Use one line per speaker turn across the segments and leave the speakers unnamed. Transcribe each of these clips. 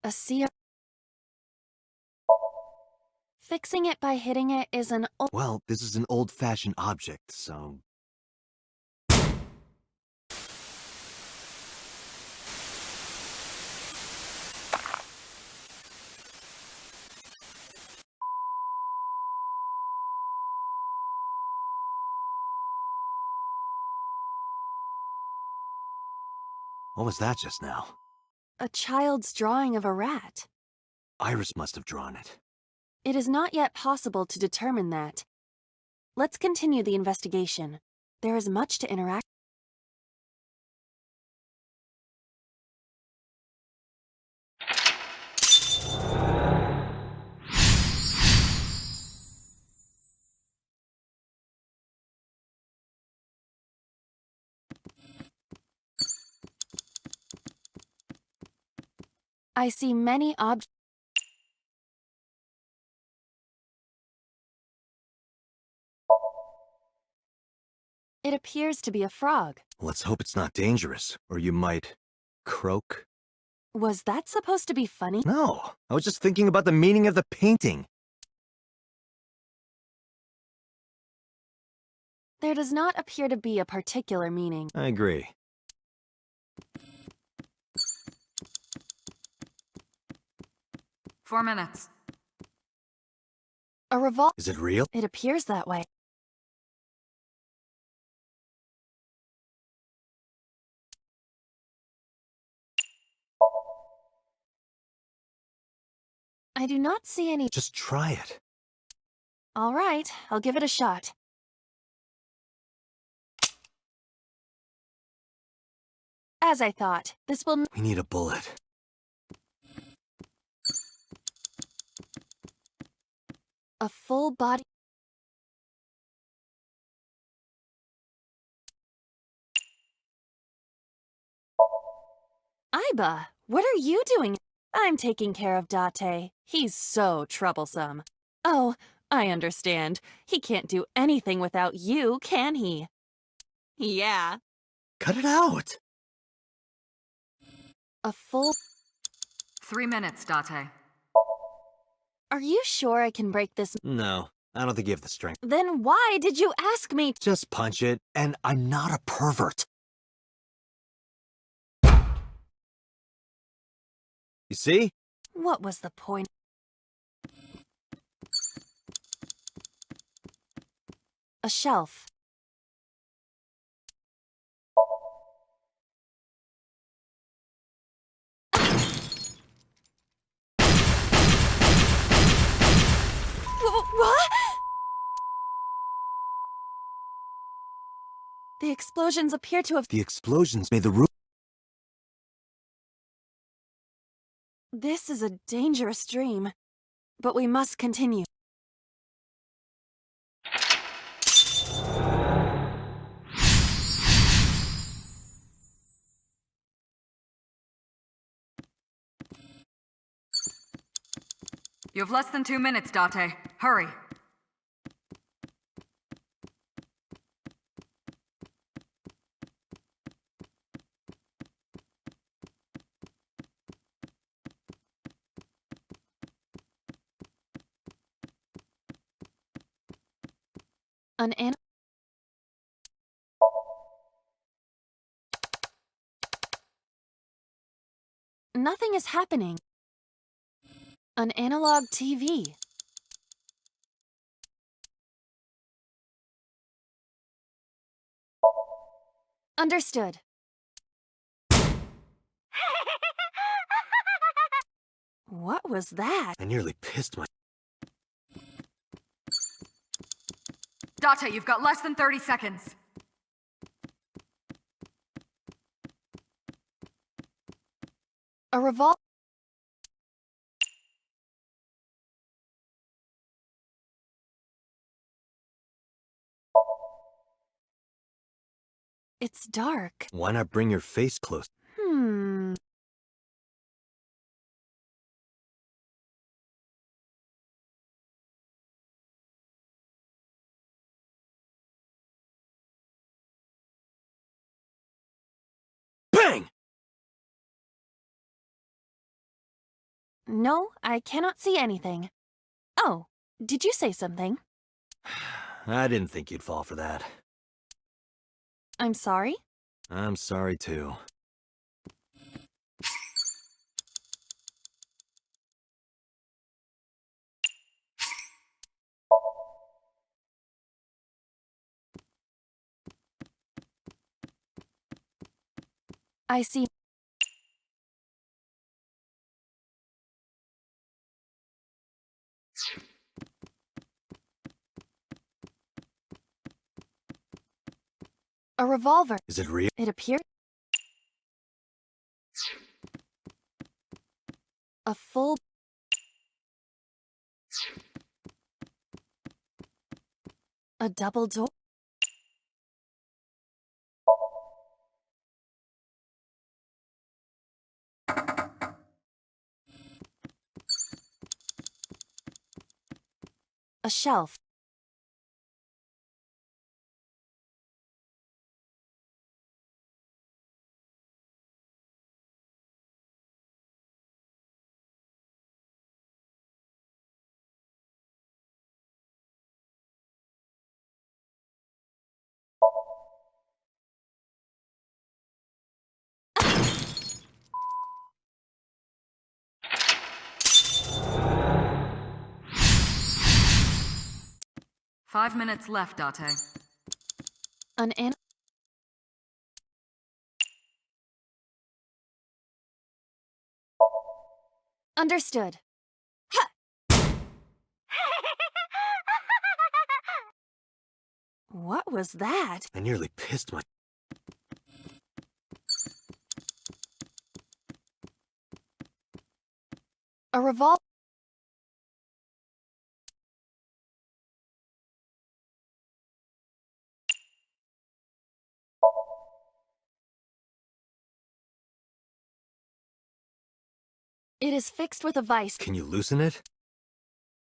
A sea. Fixing it by hitting it is an old.
Well, this is an old-fashioned object, so... What was that just now?
A child's drawing of a rat.
Iris must have drawn it.
It is not yet possible to determine that. Let's continue the investigation. There is much to interact. I see many objects. It appears to be a frog.
Let's hope it's not dangerous, or you might... croak?
Was that supposed to be funny?
No, I was just thinking about the meaning of the painting.
There does not appear to be a particular meaning.
I agree.
Four minutes.
A revolver.
Is it real?
It appears that way. I do not see any.
Just try it.
All right, I'll give it a shot. As I thought, this will.
We need a bullet.
A full body. Iba, what are you doing? I'm taking care of Date. He's so troublesome. Oh, I understand. He can't do anything without you, can he? Yeah.
Cut it out!
A full.
3 minutes, Date.
Are you sure I can break this?
No, I don't think you have the strength.
Then why did you ask me?
Just punch it, and I'm not a pervert. You see?
What was the point? A shelf. What? The explosions appear to have.
The explosions made the room...
This is a dangerous dream, but we must continue.
You have less than 2 minutes, Date. Hurry.
An an. Nothing is happening. An analog TV. Understood. What was that?
I nearly pissed my...
Date, you've got less than 30 seconds.
A revolver. It's dark.
Why not bring your face close?
No, I cannot see anything. Oh, did you say something?
I didn't think you'd fall for that.
I'm sorry?
I'm sorry, too.
I see. A revolver.
Is it real?
It appears. A full. A double door. A shelf.
Five minutes left, Date.
An an. Understood. What was that?
I nearly pissed my...
A revolver. It is fixed with a vice.
Can you loosen it?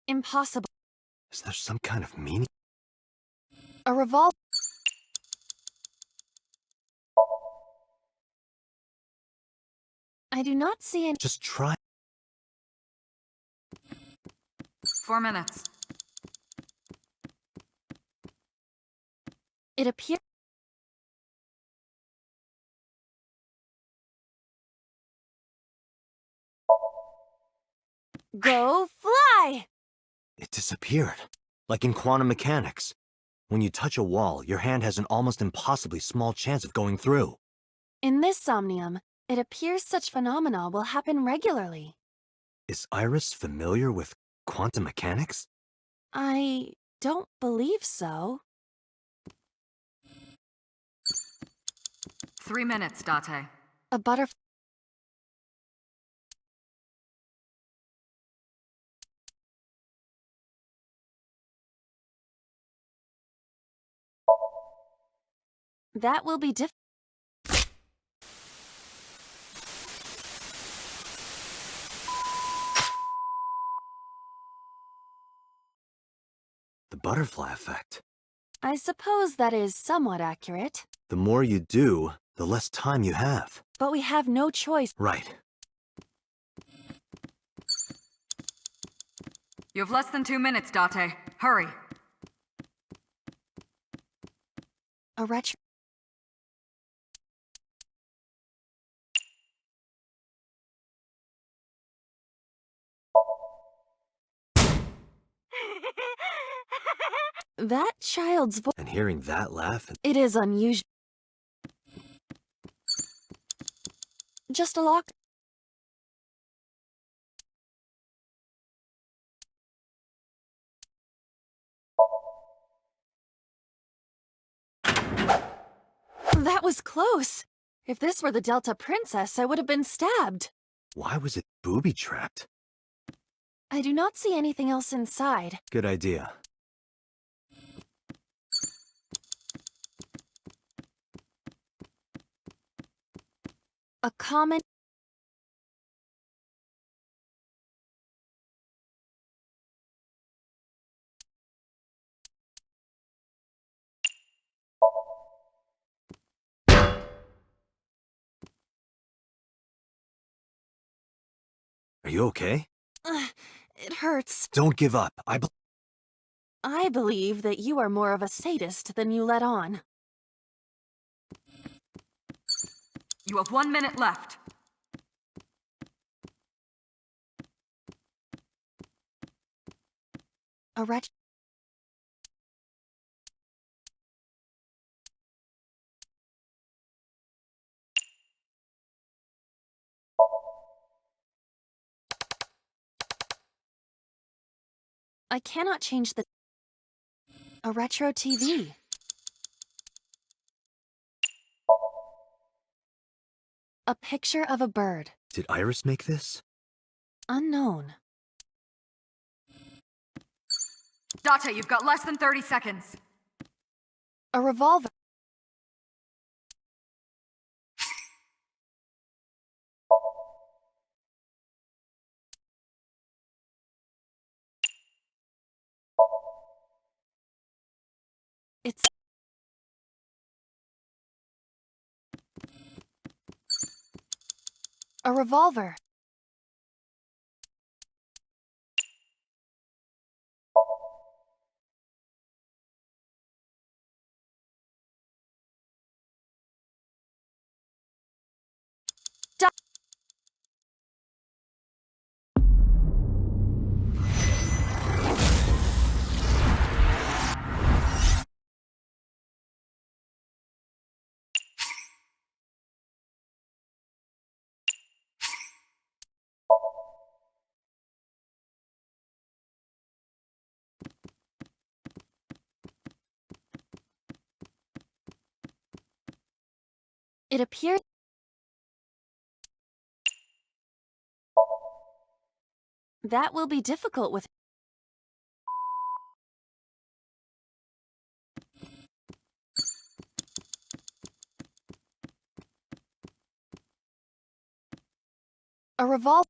Impossible.
Is there some kind of meaning?
A revolver. I do not see any.
Just try.
4 minutes.
It appears. Go fly!
It disappeared. Like in quantum mechanics. When you touch a wall, your hand has an almost impossibly small chance of going through.
In this somnium, it appears such phenomena will happen regularly.
Is Iris familiar with quantum mechanics?
I don't believe so.
3 minutes, Date.
A butterfly. That will be different.
The butterfly effect.
I suppose that is somewhat accurate.
The more you do, the less time you have.
But we have no choice.
Right.
You have less than 2 minutes, Date. Hurry.
A retro. That child's voice.
And hearing that laugh,
It is unusual. Just a lock. That was close. If this were the Delta Princess, I would have been stabbed.
why was it booby-trapped?
I do not see anything else inside.
Good idea.
A common.
Are you okay?
It hurts.
Don't give up.
I believe that you are more of a sadist than you let on.
You have 1 minute left.
A wretch. I cannot change the... A retro TV. A picture of a bird.
Did Iris make this?
Unknown.
Date, you've got less than 30 seconds.
A revolver. It's... A revolver. It appears... That will be difficult with... A revolver.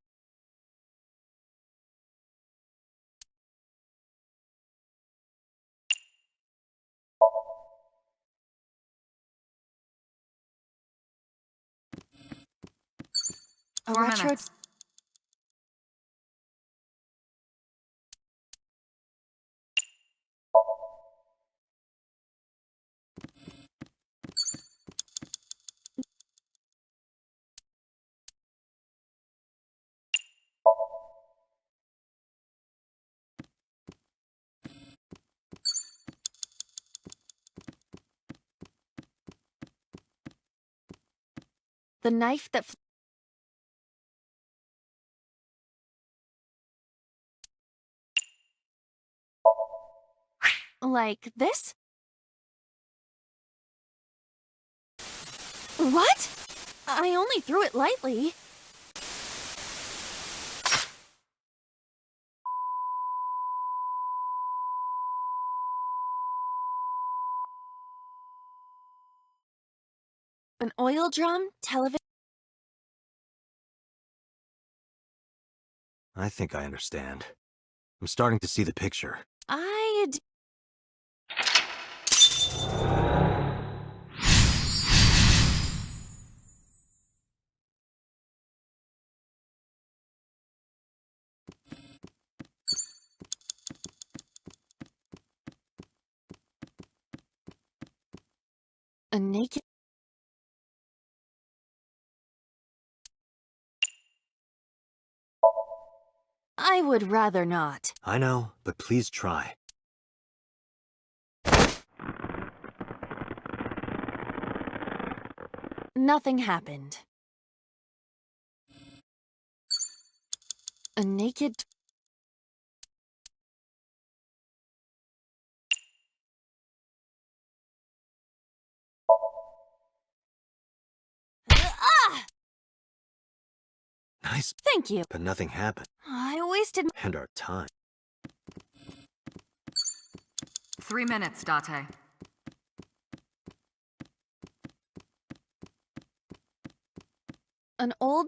A
4
retro...
minutes.
The knife that... Like this? What? I only threw it lightly. An oil drum, television...
I think I understand. I'm starting to see the picture.
A naked... I would rather not.
I know, but please try.
Nothing happened. A naked... Ah!
Nice,
Thank you.
but nothing happened.
I wasted...
And our time.
3 minutes, Date.
An old...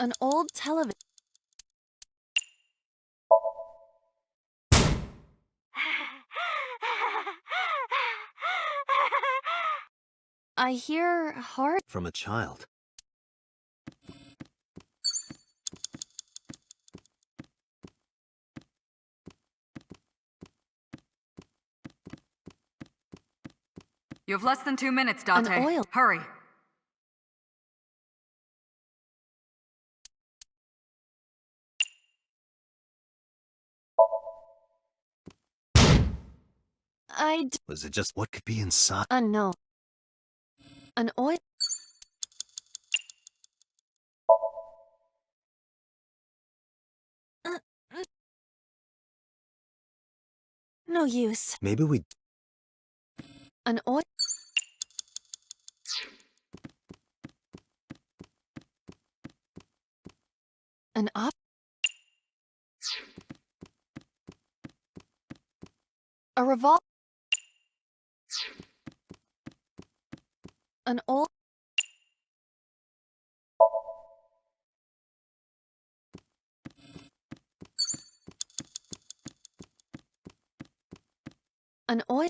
An old television... I hear heart.
From a child.
You have less than 2 minutes,
An
Date.
oil.
Hurry.
Was it just what could be inside?
No. An oil. No use.
Maybe we...
An oil. An op. A revol. An old. An oil.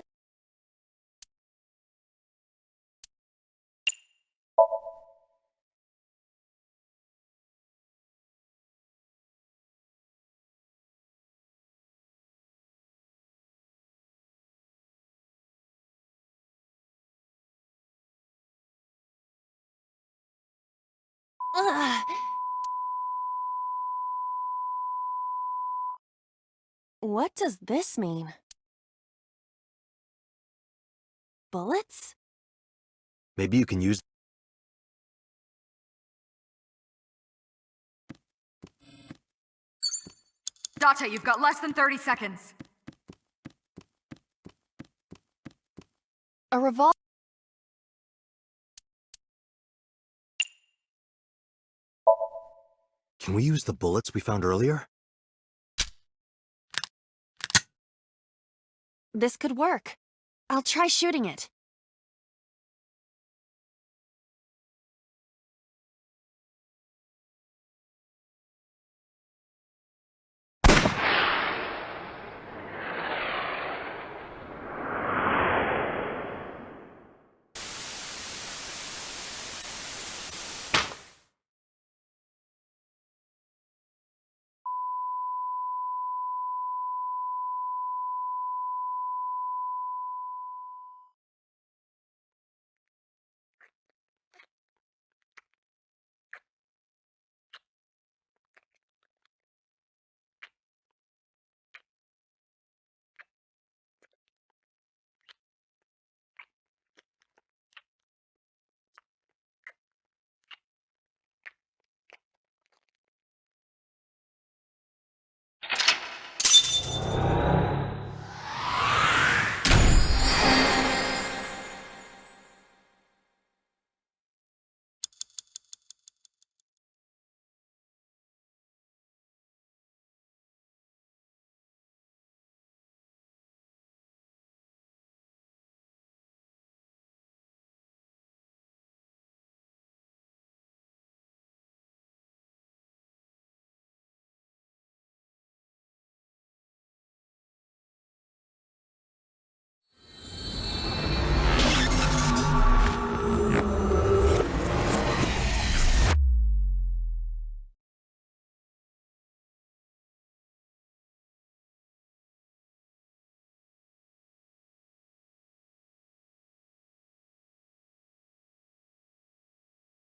Ugh. What does this mean? Bullets?
Maybe you can use...
Date, you've got less than 30 seconds.
A revol.
Can we use the bullets we found earlier?
This could work. I'll try shooting it.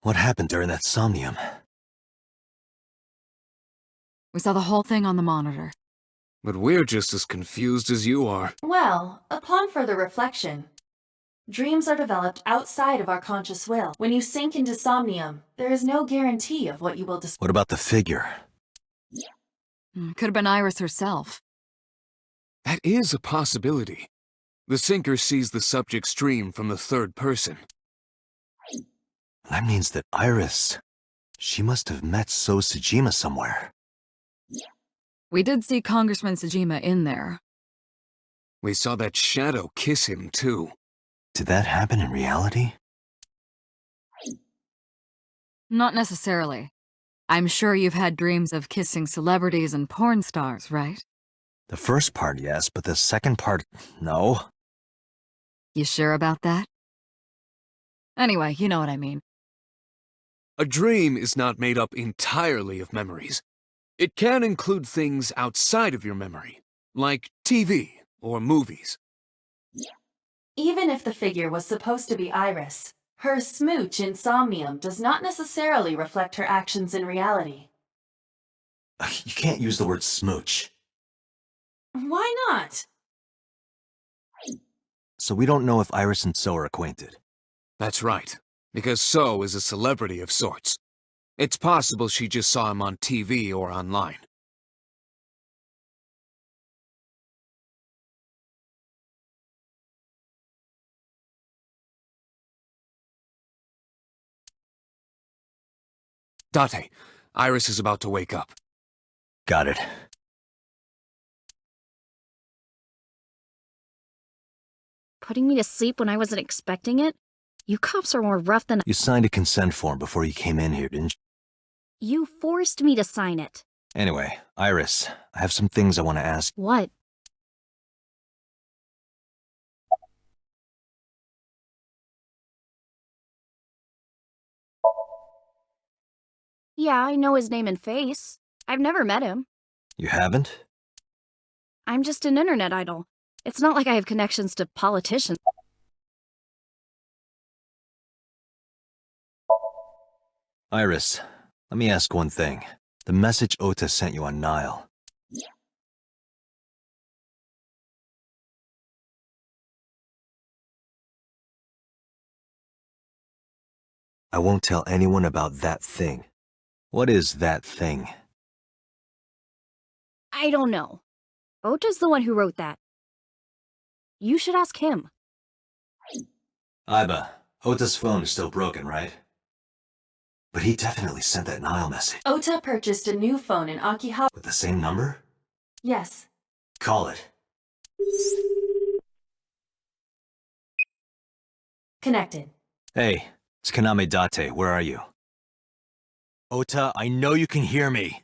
What happened during that somnium?
We saw the whole thing on the monitor.
But we're just as confused as you are.
Well, upon further reflection, dreams are developed outside of our conscious will. When you sink into somnium, there is no guarantee of what you will discover.
What about the figure?
Could have been Iris herself.
That is a possibility. The sinker sees the subject's dream from the third person.
That means that Iris... She must have met So Sejima somewhere.
We did see Congressman Sejima in there.
We saw that shadow kiss him, too.
Did that happen in reality?
Not necessarily. I'm sure you've had dreams of kissing celebrities and porn stars, right?
The first part, yes, but the second part, no.
You sure about that? Anyway, you know what I mean.
A dream is not made up entirely of memories. It can include things outside of your memory, like TV or movies.
Even if the figure was supposed to be Iris, her smooch in Somnium does not necessarily reflect her actions in reality.
You can't use the word smooch.
Why not?
So we don't know if Iris and So are acquainted.
That's right, because So is a celebrity of sorts. It's possible she just saw him on TV or online. Date, Iris is about to wake up.
Got it.
Putting me to sleep when I wasn't expecting it? You cops are more rough than—
You signed a consent form before you came in here, didn't you?
You forced me to sign it.
Anyway, Iris, I have some things I want to ask.
What? Yeah, I know his name and face. I've never met him.
You haven't?
I'm just an internet idol. It's not like I have connections to politicians.
Iris, let me ask one thing. The message Ota sent you on Nile. I won't tell anyone about that thing. What is that thing?
I don't know. Ota's the one who wrote that. You should ask him.
Iba, Ota's phone is still broken, right? But he definitely sent that Nile message.
Ota purchased a new phone in Akihabara.
With the same number?
Yes.
Call it.
Connected.
Hey, it's Kaname Date. Where are you? Ota, I know you can hear me.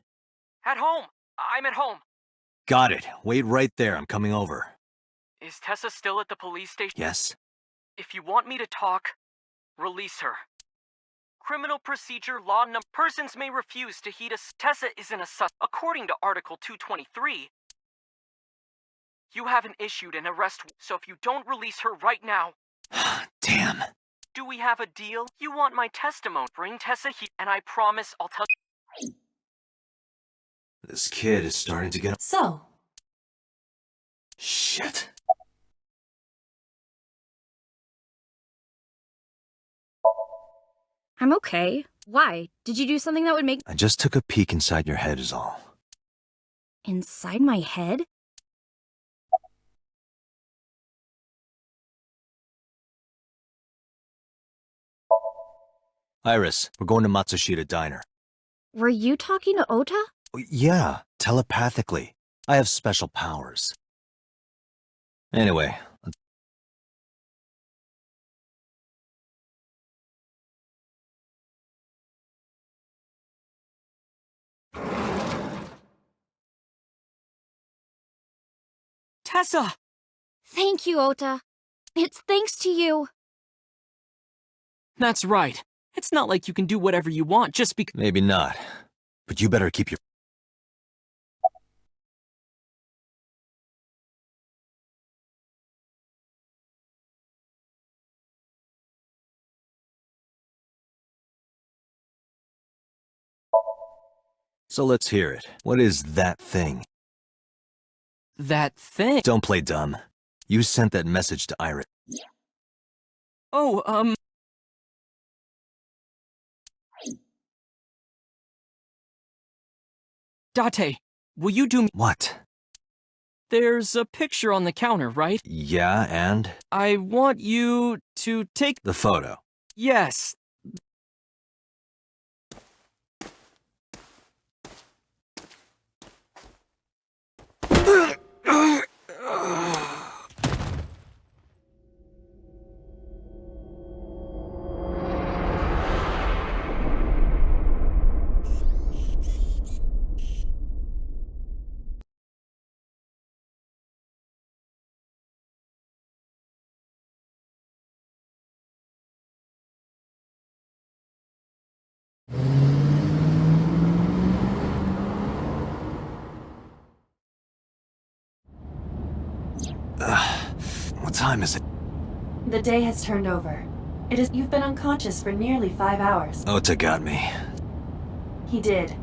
At home. I'm at home.
Got it. Wait right there. I'm coming over.
Is Tessa still at the police station?
Yes?
If you want me to talk, release her. Criminal procedure law persons may refuse to heed us. Tessa isn't a according to Article 223. You haven't issued an arrest, so if you don't release her right now...
Damn.
Do we have a deal? You want my testimony? Bring Tessa here, and I promise I'll tell...
This kid is starting to get...
So,
Shit.
I'm okay. Why? Did you do something that would make—
I just took a peek inside your head is all.
Inside my head?
Iris, we're going to Matsushita Diner.
Were you talking to Ota?
Yeah, telepathically. I have special powers. Anyway,
Tessa!
Thank you, Ota. It's thanks to you.
That's right. It's not like you can do whatever you want just because...
maybe not. But you better keep your... So let's hear it. What is that thing?
That thing?
Don't play dumb. You sent that message to Iris.
Oh, Date, will you do me...
What?
There's a picture on the counter, right?
Yeah, and?
I want you to take...
The photo.
Yes,
What time is it?
The day has turned over. You've been unconscious for nearly 5 hours.
Ota got me.
He did.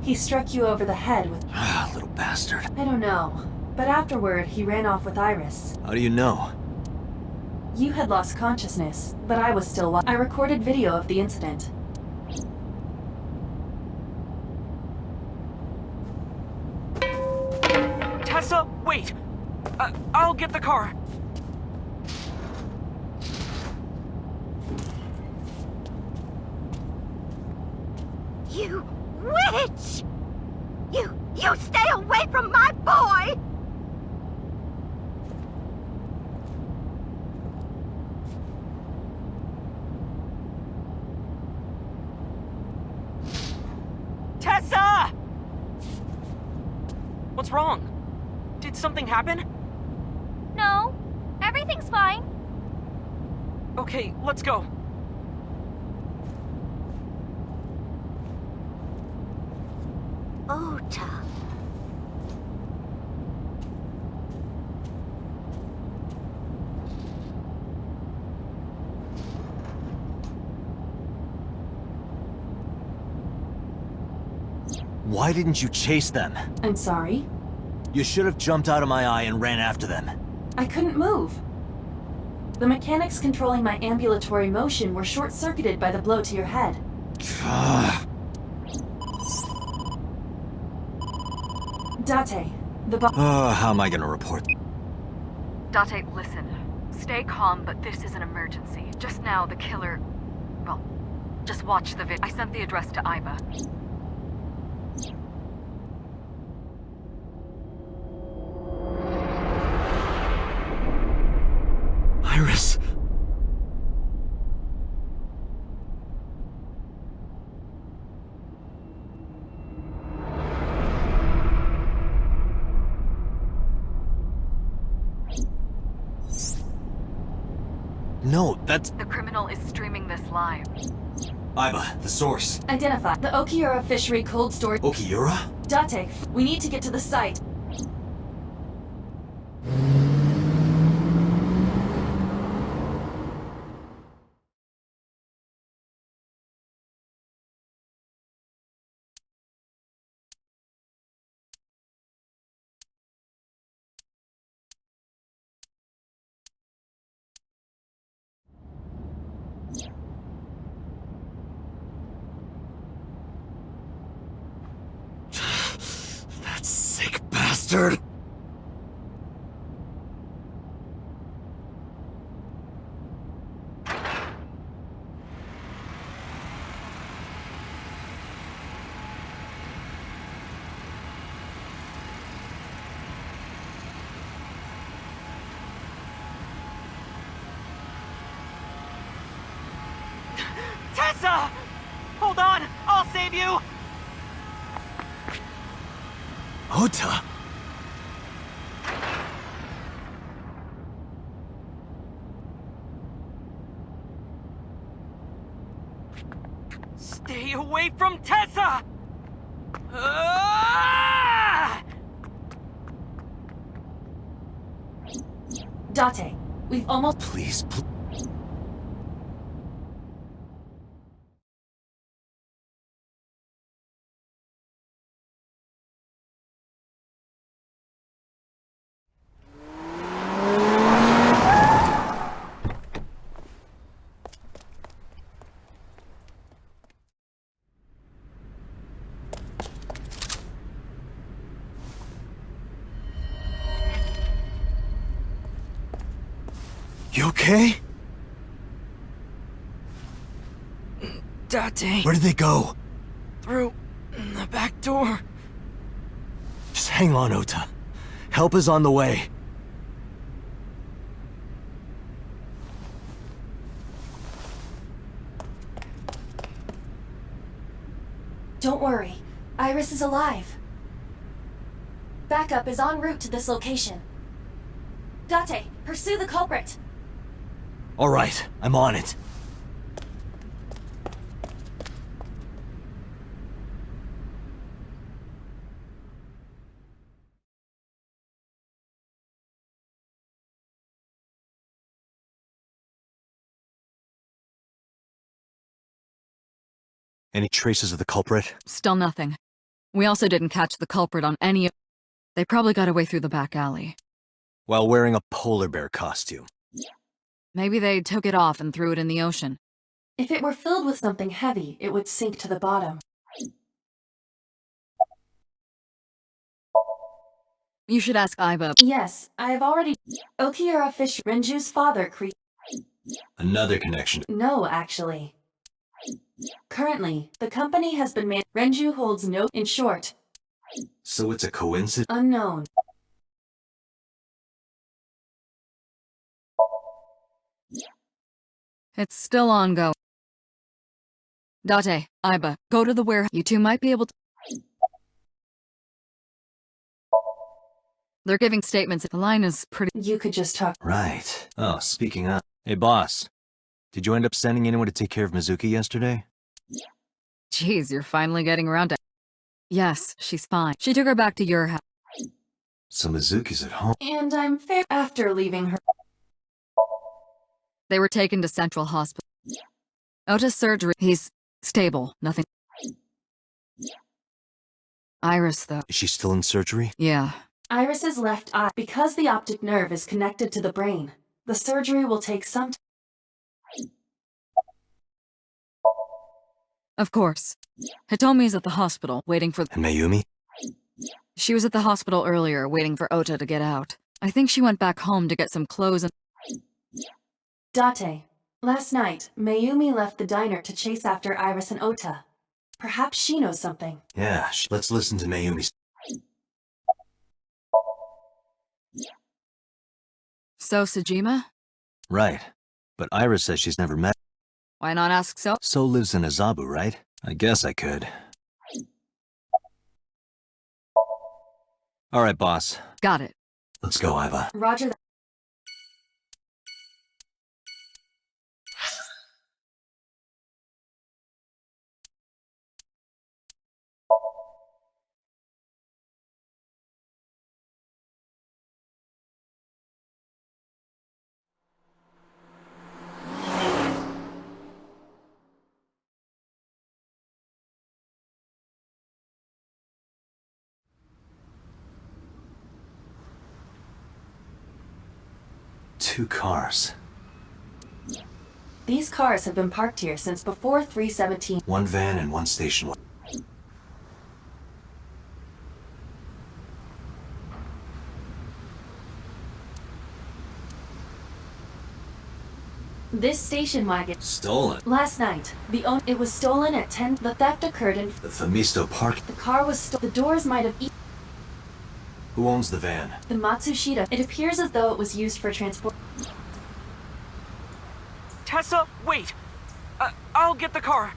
He struck you over the head with...
Little bastard.
I don't know. But afterward, he ran off with Iris.
How do you know?
You had lost consciousness, but I was still I recorded video of the incident.
Tessa, wait! I'll get the car.
You witch! You stay away from my boy!
Tessa! What's wrong? Did something happen?
No, everything's fine.
Okay, let's go.
Ota.
Why didn't you chase them?
I'm sorry.
You should have jumped out of my eye and ran after them.
I couldn't move. The mechanics controlling my ambulatory motion were short-circuited by the blow to your head. Date,
How am I gonna report?
Date, listen. Stay calm, but this is an emergency. Just now, the killer... Well, just watch the I sent the address to Iba.
Iris! No, that's...
The criminal is streaming this live.
Iba, the source.
identify the Okiura Fishery Cold Storage.
Okiura?
Date, we need to get to the site.
That sick bastard!
Tessa! Hold on! I'll save you!
Ota?
Stay away from Tessa! Ah!
Date, we've almost...
Please, please. You okay?
Date,
Where did they go?
through the back door.
Just hang on, Ota. Help is on the way.
Don't worry. Iris is alive. Backup is en route to this location. Date, pursue the culprit.
All right, I'm on it. Any traces of the culprit?
Still nothing. We also didn't catch the culprit on any of... They probably got away through the back alley.
While wearing a polar bear costume.
Maybe they took it off and threw it in the ocean.
If it were filled with something heavy, it would sink to the bottom.
You should ask Iba.
Yes, I have already... Okiura Fish, Renju's father
Another connection.
No, actually. Currently, the company has been Renju holds no... In short,
So it's a coincidence?
unknown.
It's still ongoing. Date, Iba, go to the warehouse. You two might be able to... They're giving statements. The line is pretty...
You could just talk.
Right. Oh, speaking of... Hey, boss. Did you end up sending anyone to take care of Mizuki yesterday?
Jeez, you're finally getting around to... Yes, she's fine. She took her back to your house.
So Mizuki's at home.
And I'm fair after leaving her.
They were taken to Central Hospital. Ota's surgery. He's stable. Nothing. Iris, though.
Is she still in surgery?
Yeah.
Iris's left eye. Because the optic nerve is connected to the brain, the surgery will take some time.
Of course. Hitomi's at the hospital, waiting for...
And Mayumi?
She was at the hospital earlier, waiting for Ota to get out. I think she went back home to get some clothes and...
Date. Last night, Mayumi left the diner to chase after Iris and Ota. Perhaps she knows something.
Yeah, let's listen to Mayumi's...
So, Sejima?
Right. But Iris says she's never met...
Why not ask So?
So lives in Azabu, right? I guess I could. Alright, boss.
Got it.
Let's go, Iva.
Roger that.
Two cars.
These cars have been parked here since before 317.
One van and one station wagon.
This station wagon...
Stolen.
Last night, it was stolen at 10. The theft occurred in...
The Famisto Park.
The car was The doors might have...
Who owns the van?
The Matsushita. It appears as though it was used for transport.
Tessa, wait! I'll get the car.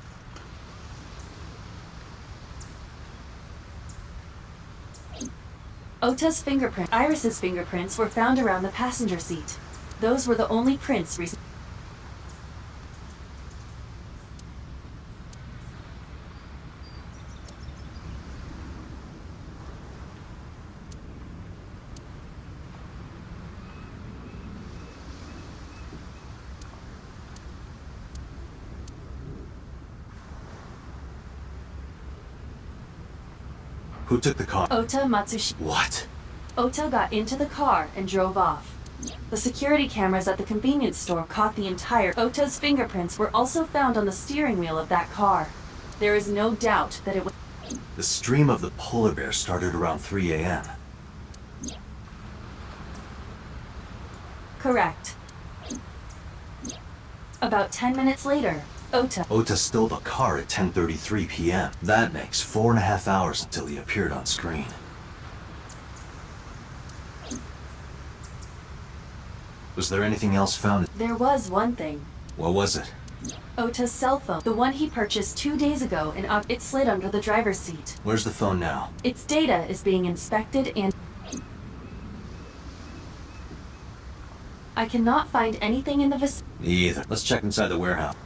Ota's fingerprint, Iris's fingerprints were found around the passenger seat. Those were the only prints recently.
Who took the car?
Ota Matsushita.
What?
Ota got into the car and drove off. The security cameras at the convenience store caught the entire... Ota's fingerprints were also found on the steering wheel of that car. There is no doubt that it was...
The stream of the polar bear started around 3 a.m.
Correct. About 10 minutes later,
Ota stole the car at 10:33 p.m. That makes 4.5 hours until he appeared on screen. Was there anything else found?
There was one thing.
What was it?
Ota's cell phone, the one he purchased 2 days ago, and it slid under the driver's seat.
Where's the phone now?
Its data is being inspected and... I cannot find anything in the vicinity.
Me either. Let's check inside the warehouse.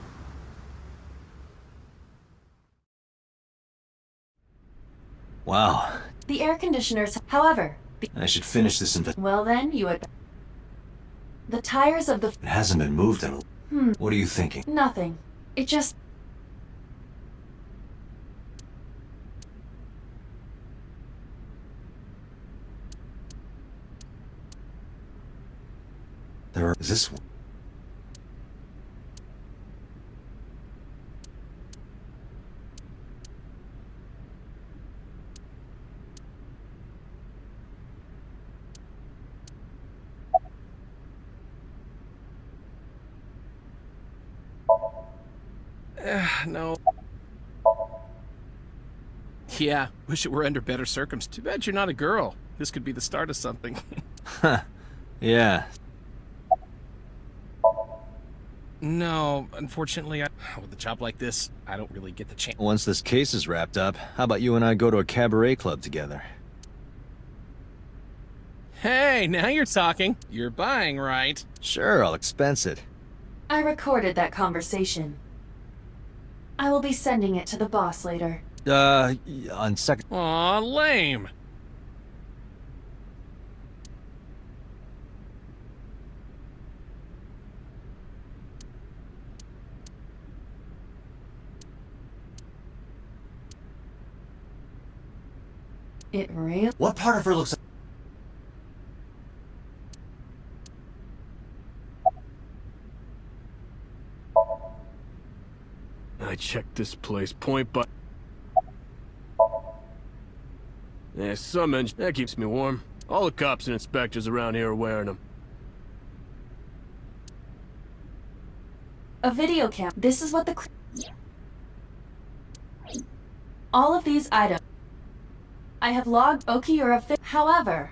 Wow.
The air conditioners, however...
I should finish this
Well then, you had... The tires of the...
It hasn't been moved in a... What are you thinking?
Nothing. It just...
Is this...
No. Yeah, wish it were under better circumstances. Too bad you're not a girl. This could be the start of something.
Huh. Yeah.
No, unfortunately, with a job like this, I don't really get the chance.
Once this case is wrapped up, how about you and I go to a cabaret club together?
Hey, now you're talking. You're buying, right?
Sure, I'll expense it.
I recorded that conversation. I will be sending it to the boss later.
On second...
Aw, lame.
It really...
What part of her looks...
I checked this place point by... Yeah, some engine. That keeps me warm. All the cops and inspectors around here are wearing them.
A video cam. This is what the... All of these items. I have logged Okiura However...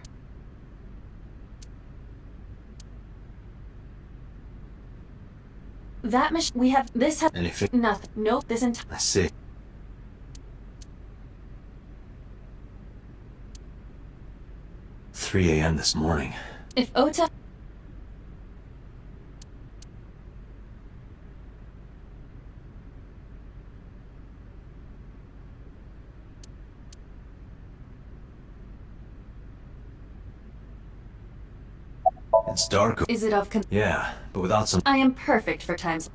That machine... We have... This has...
Anything?
Nothing. Nope, this entire...
I see. $3 a.m. this morning.
If Ota...
It's dark.
Is it of
Yeah, but without some...
I am perfect for times...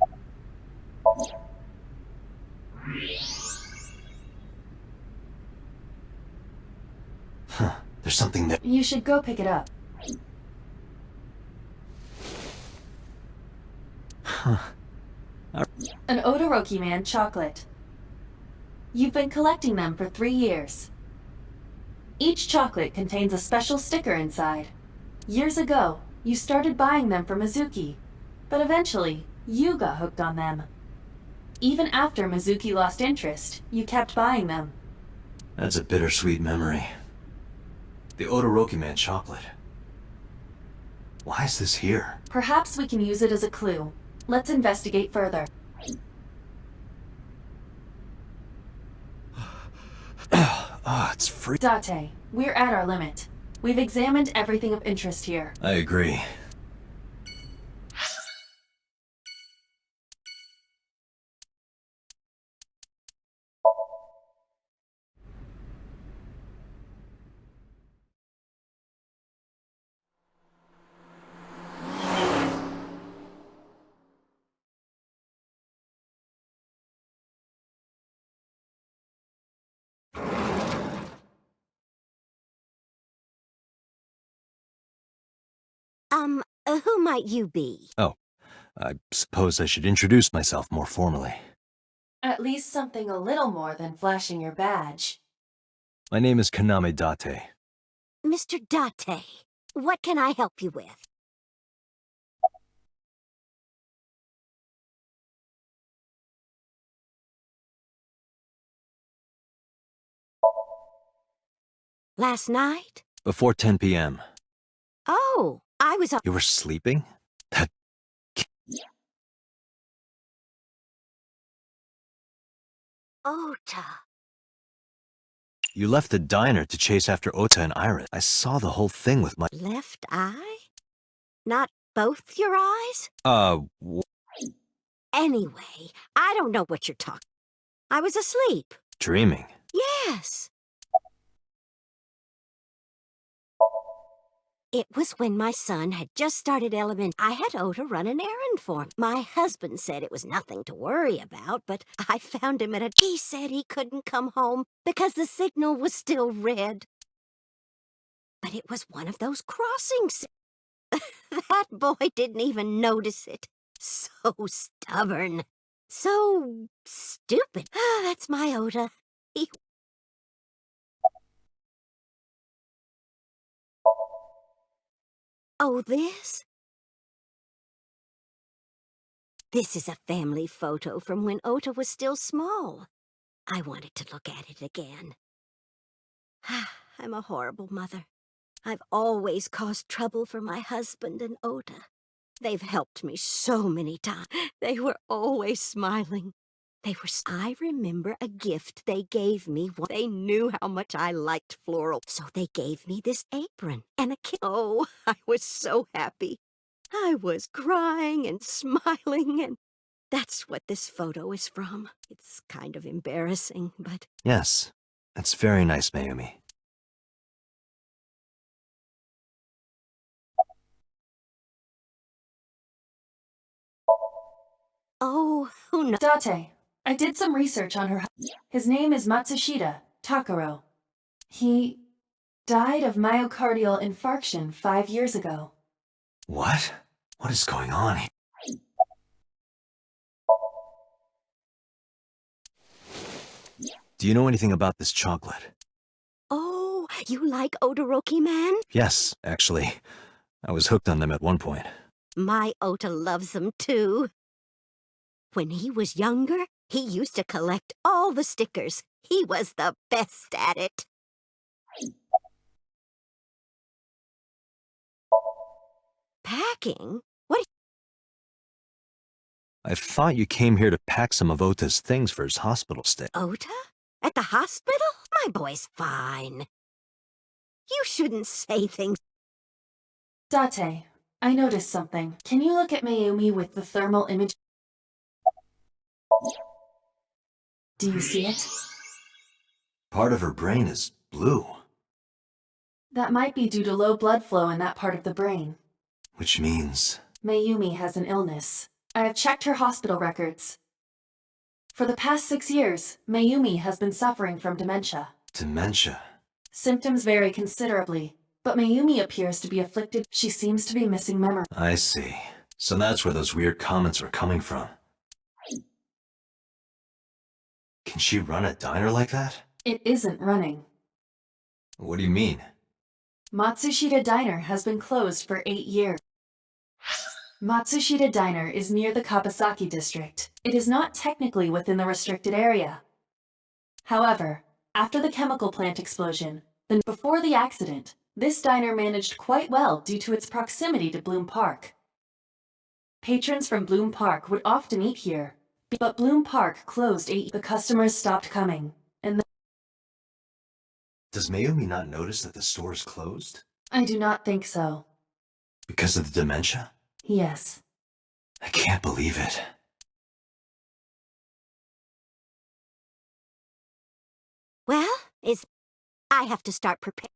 Huh. There's something that...
You should go pick it up.
Huh.
An Odoroki Man chocolate. You've been collecting them for 3 years. Each chocolate contains a special sticker inside. Years ago, you started buying them for Mizuki, but eventually, you got hooked on them. Even after Mizuki lost interest, you kept buying them.
That's a bittersweet memory. The Odoroki Man chocolate. Why is this here?
Perhaps we can use it as a clue. Let's investigate further.
It's free.
Date, we're at our limit. We've examined everything of interest here.
I agree.
Who might you be?
Oh, I suppose I should introduce myself more formally.
At least something a little more than flashing your badge.
My name is Kaname Date.
Mr. Date, what can I help you with? Last night?
Before 10 p.m.
Oh, I was...
You were sleeping? That...
Ota.
You left the diner to chase after Ota and Iris. I saw the whole thing with my...
Left eye? Not both your eyes? Anyway, I don't know what you're talking... I was asleep.
Dreaming.
Yes. It was when my son had just started element. I had Ota run an errand for him. My husband said it was nothing to worry about, but I found him at a... He said he couldn't come home because the signal was still red. But it was one of those crossings. That boy didn't even notice it. So stubborn. So stupid. Ah, that's my Ota. He... Oh, this? This is a family photo from when Ota was still small. I wanted to look at it again. I'm a horrible mother. I've always caused trouble for my husband and Ota. They've helped me so many times. They were always smiling. I remember a gift they gave me. They knew how much I liked floral, so they gave me this apron and a kit. Oh, I was so happy. I was crying and smiling, and that's what this photo is from. It's kind of embarrassing, but...
Yes, it's very nice, Mayumi.
Oh, who knows?
Date, I did some research on her. His name is Matsushita Takaro. He died of myocardial infarction 5 years ago.
What? What is going on? Do you know anything about this chocolate?
Oh, you like Odoroki Man?
Yes, actually. I was hooked on them at one point.
My Ota loves them too. When he was younger, he used to collect all the stickers. He was the best at it. Packing? What?
I thought you came here to pack some of Ota's things for his hospital stay.
Ota? At the hospital? My boy's fine. You shouldn't say things.
Date, I noticed something. Can you look at Mayumi with the thermal image? Do you see it?
Part of her brain is blue.
That might be due to low blood flow in that part of the brain.
Which means...
Mayumi has an illness. I have checked her hospital records. For the past 6 years, Mayumi has been suffering from dementia.
Dementia?
Symptoms vary considerably, but Mayumi appears to be afflicted. She seems to be missing memory.
I see. So that's where those weird comments were coming from. Can she run a diner like that?
It isn't running.
What do you mean?
Matsushita Diner has been closed for 8 years. Matsushita Diner is near the Kabasaki district. It is not technically within the restricted area. However, after the chemical plant explosion, then before the accident, this diner managed quite well due to its proximity to Bloom Park. Patrons from Bloom Park would often eat here, but Bloom Park closed 8 years. The customers stopped coming, and
Does Mayumi not notice that the store is closed?
I do not think so.
Because of the dementia?
Yes.
I can't believe it.
Well, I have to start preparing.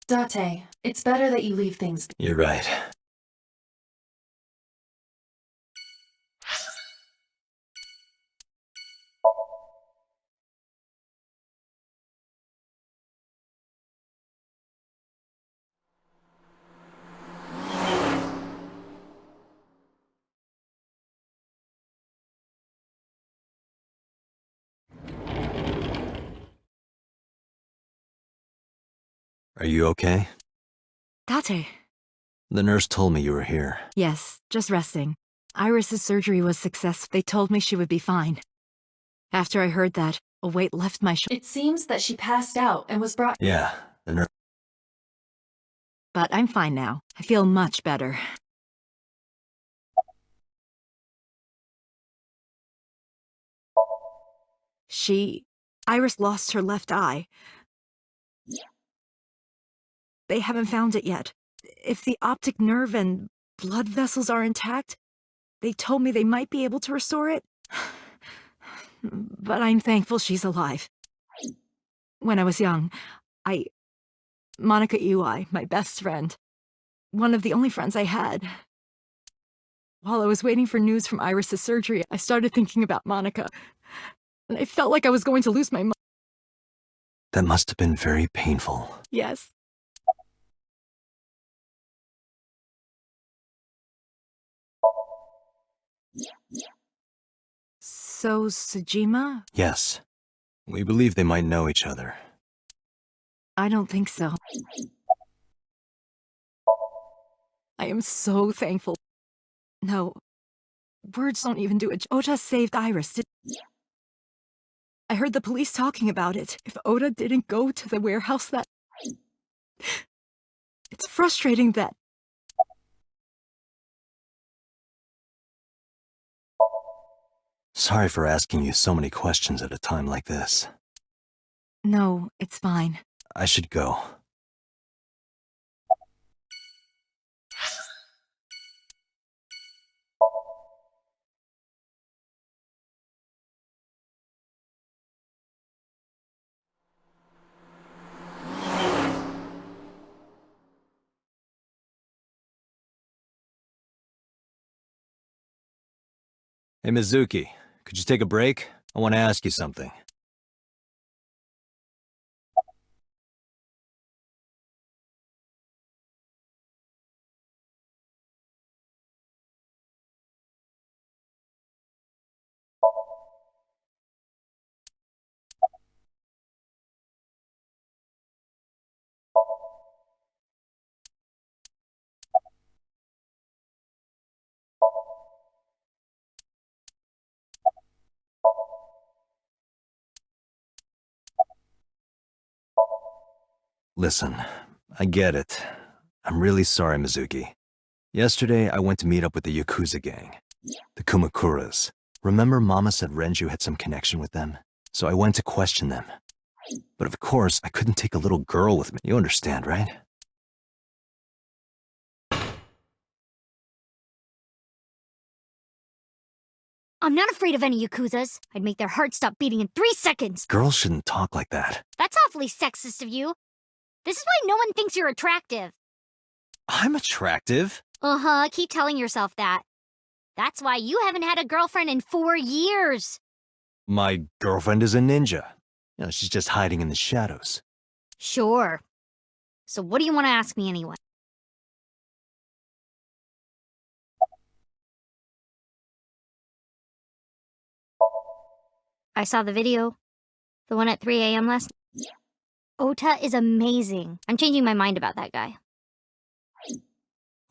Date, it's better that you leave things.
You're right. Are you okay?
Date.
The nurse told me you were here.
Yes, just resting. Iris's surgery was successful. They told me she would be fine. After I heard that, a weight left my shoulder.
It seems that she passed out and was brought.
Yeah, the nurse.
But I'm fine now. I feel much better. Iris lost her left eye. They haven't found it yet. If the optic nerve and blood vessels are intact, they told me they might be able to restore it. But I'm thankful she's alive. When I was young, Monica Iwai, my best friend, one of the only friends I had. While I was waiting for news from Iris's surgery, I started thinking about Monica, and I felt like I was going to lose my mind.
That must have been very painful.
Yes. So, Sejima?
Yes. We believe they might know each other.
I don't think so. I am so thankful. No, words don't even do it. Ota saved Iris. I heard the police talking about it. If Ota didn't go to the warehouse that... It's frustrating that...
Sorry for asking you so many questions at a time like this.
No, it's fine.
I should go. Hey, Mizuki, could you take a break? I want to ask you something. Listen, I get it. I'm really sorry, Mizuki. Yesterday, I went to meet up with the Yakuza gang, the Kumakuras. Remember Mama said Renju had some connection with them? So I went to question them. But of course, I couldn't take a little girl with me. You understand, right?
I'm not afraid of any Yakuzas. I'd make their hearts stop beating in 3 seconds.
Girls shouldn't talk like that.
That's awfully sexist of you. This is why no one thinks you're attractive.
I'm attractive.
Uh-huh, keep telling yourself that. That's why you haven't had a girlfriend in 4 years.
My girlfriend is a ninja. You know, she's just hiding in the shadows.
Sure. So what do you want to ask me anyway? I saw the video. The one at 3 a.m. last night. Ota is amazing. I'm changing my mind about that guy.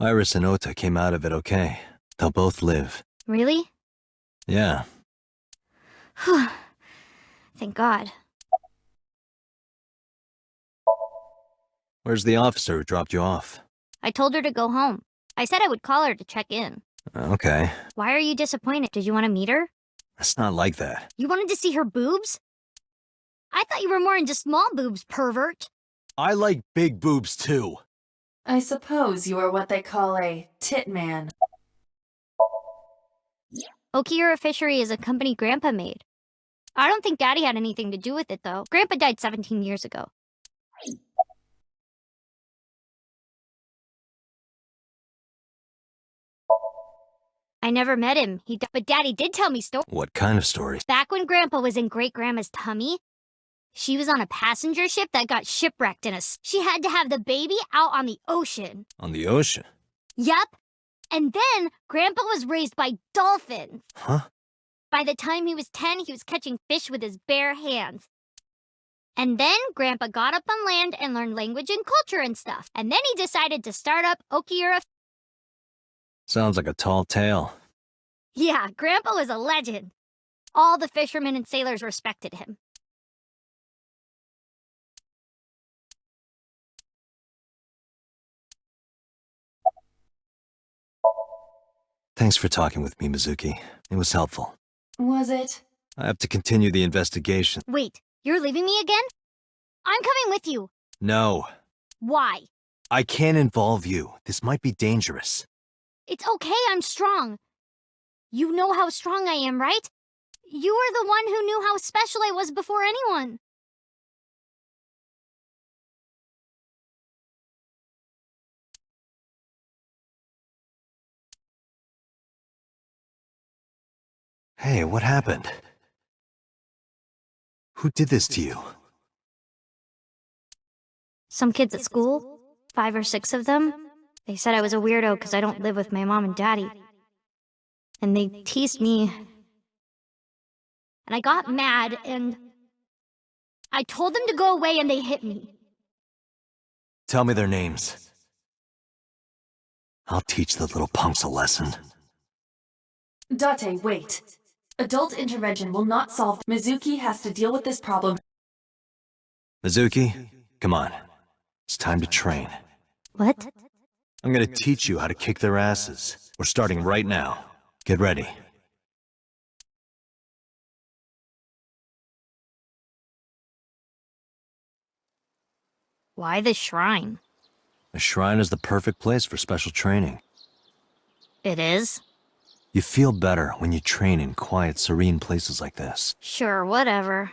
Iris and Ota came out of it okay. They'll both live.
Really?
Yeah.
Thank God.
Where's the officer who dropped you off?
I told her to go home. I said I would call her to check in.
Okay.
Why are you disappointed? Did you want to meet her?
It's not like that.
You wanted to see her boobs? I thought you were more into small boobs, pervert.
I like big boobs too.
I suppose you are what they call a tit man.
Okiura Fishery is a company Grandpa made. I don't think Daddy had anything to do with it, though. Grandpa died 17 years ago. I never met him. But Daddy did tell me stories.
What kind of stories?
Back when Grandpa was in Great-Grandma's tummy, she was on a passenger ship that got shipwrecked she had to have the baby out on the ocean.
On the ocean?
Yup. And then Grandpa was raised by dolphins.
Huh?
By the time he was 10, he was catching fish with his bare hands. And then Grandpa got up on land and learned language and culture and stuff. And then he decided to start up Okiura.
Sounds like a tall tale.
Yeah, Grandpa was a legend. All the fishermen and sailors respected him.
Thanks for talking with me, Mizuki. It was helpful.
Was it?
I have to continue the investigation.
Wait, you're leaving me again? I'm coming with you.
No.
Why?
I can't involve you. This might be dangerous.
It's okay, I'm strong. You know how strong I am, right? You were the one who knew how special I was before anyone.
Hey, what happened? Who did this to you?
Some kids at school, 5 or 6 of them, they said I was a weirdo because I don't live with my mom and daddy. And they teased me. And I got mad, and I told them to go away, and they hit me.
Tell me their names. I'll teach the little punks a lesson.
Date, wait. Adult intervention will not solve. Mizuki has to deal with this problem.
Mizuki, come on. It's time to train.
What?
I'm gonna teach you how to kick their asses. We're starting right now. Get ready.
Why the shrine?
The shrine is the perfect place for special training.
It is?
You feel better when you train in quiet, serene places like this.
Sure, whatever.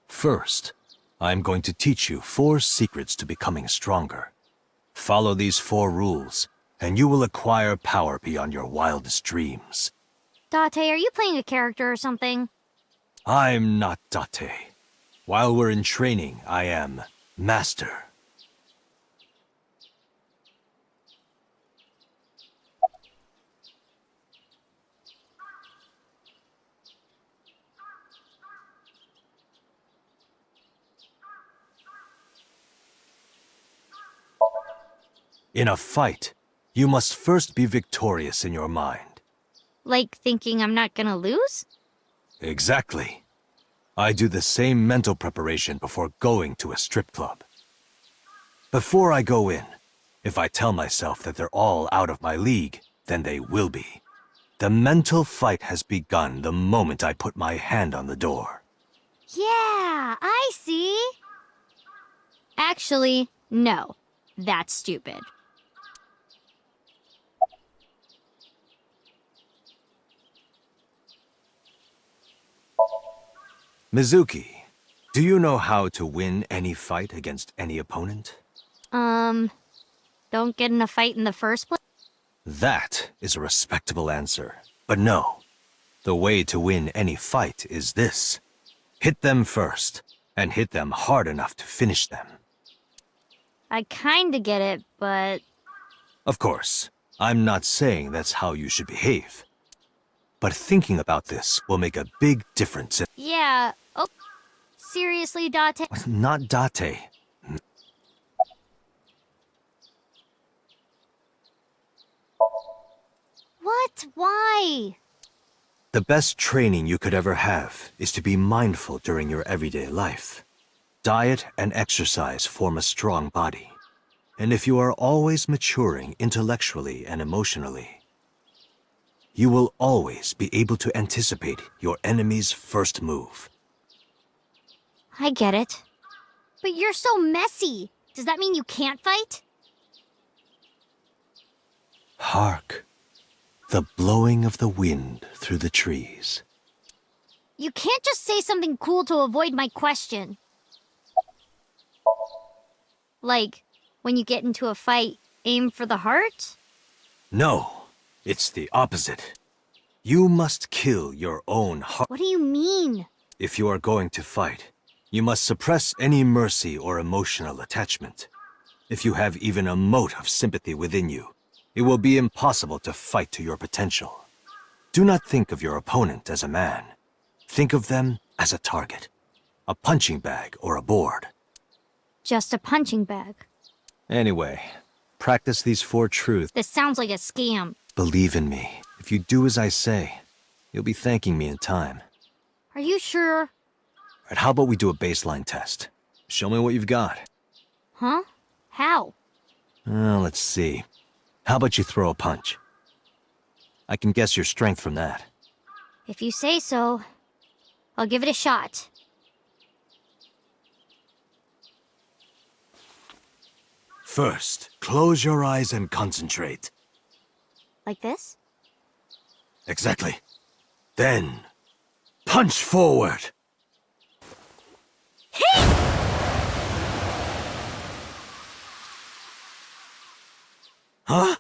First, I'm going to teach you 4 secrets to becoming stronger. Follow these 4 rules, and you will acquire power beyond your wildest dreams.
Date, are you playing a character or something?
I'm not Date. While we're in training, I am Master. In a fight, you must first be victorious in your mind.
Like thinking I'm not gonna lose?
Exactly. I do the same mental preparation before going to a strip club. Before I go in, if I tell myself that they're all out of my league, then they will be. The mental fight has begun the moment I put my hand on the door.
Yeah, I see. Actually, no. That's stupid.
Mizuki, do you know how to win any fight against any opponent?
Don't get in a fight in the first place?
That is a respectable answer. But no, the way to win any fight is this. Hit them first, and hit them hard enough to finish them.
I kinda get it, but...
Of course, I'm not saying that's how you should behave. But thinking about this will make a big difference in...
Yeah, oh... Seriously, Date?
Not Date.
What? Why?
The best training you could ever have is to be mindful during your everyday life. Diet and exercise form a strong body. And if you are always maturing intellectually and emotionally, you will always be able to anticipate your enemy's first move.
I get it. But you're so messy. Does that mean you can't fight?
Hark, the blowing of the wind through the trees.
You can't just say something cool to avoid my question. Like, when you get into a fight, aim for the heart?
No, it's the opposite. You must kill your own heart.
What do you mean?
If you are going to fight, you must suppress any mercy or emotional attachment. If you have even a mote of sympathy within you, it will be impossible to fight to your potential. Do not think of your opponent as a man. Think of them as a target, a punching bag or a board.
Just a punching bag.
Anyway, practice these 4 truths.
This sounds like a scam.
Believe in me. If you do as I say, you'll be thanking me in time.
Are you sure?
All right, how about we do a baseline test? Show me what you've got.
Huh? How?
Let's see. How about you throw a punch? I can guess your strength from that.
If you say so, I'll give it a shot.
First, close your eyes and concentrate.
Like this?
Exactly. Then, punch forward. Huh?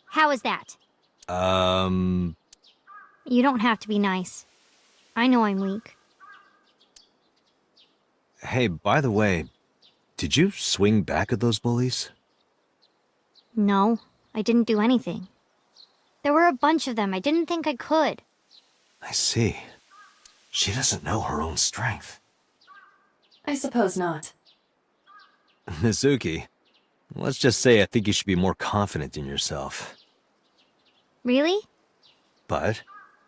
How is that? You don't have to be nice. I know I'm weak.
Hey, by the way, did you swing back at those bullies?
No, I didn't do anything. There were a bunch of them. I didn't think I could.
I see. She doesn't know her own strength.
I suppose not.
Mizuki, let's just say I think you should be more confident in yourself.
Really?
But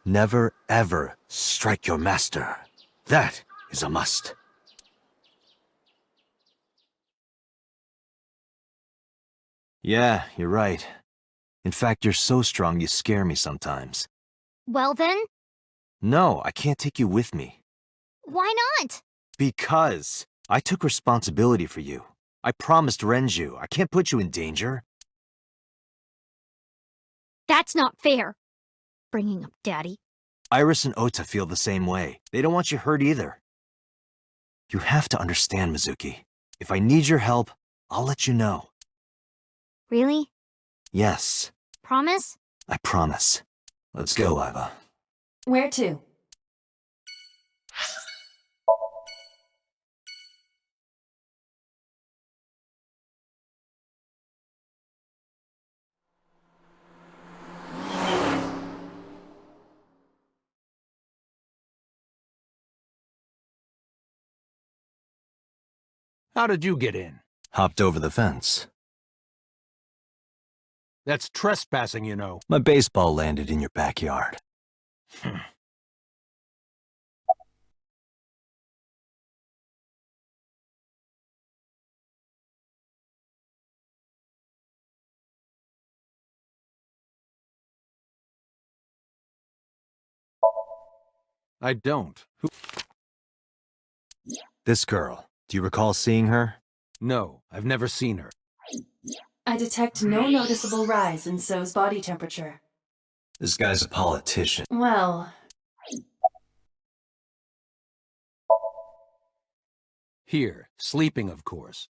never ever strike your master. That is a must. Yeah, you're right. In fact, you're so strong you scare me sometimes.
Well then,
No, I can't take you with me.
why not?
Because I took responsibility for you. I promised Renju. I can't put you in danger.
That's not fair. Bringing up Daddy.
Iris and Ota feel the same way. They don't want you hurt either. You have to understand, Mizuki. If I need your help, I'll let you know.
Really?
Yes,
Promise?
I promise. Let's go, Iva.
Where to?
How did you get in?
Hopped over the fence.
That's trespassing, you know.
My baseball landed in your backyard.
I don't. Who?
This girl, do you recall seeing her?
No, I've never seen her.
I detect no noticeable rise in So's body temperature.
This guy's a politician.
Well,
Here, sleeping, of course.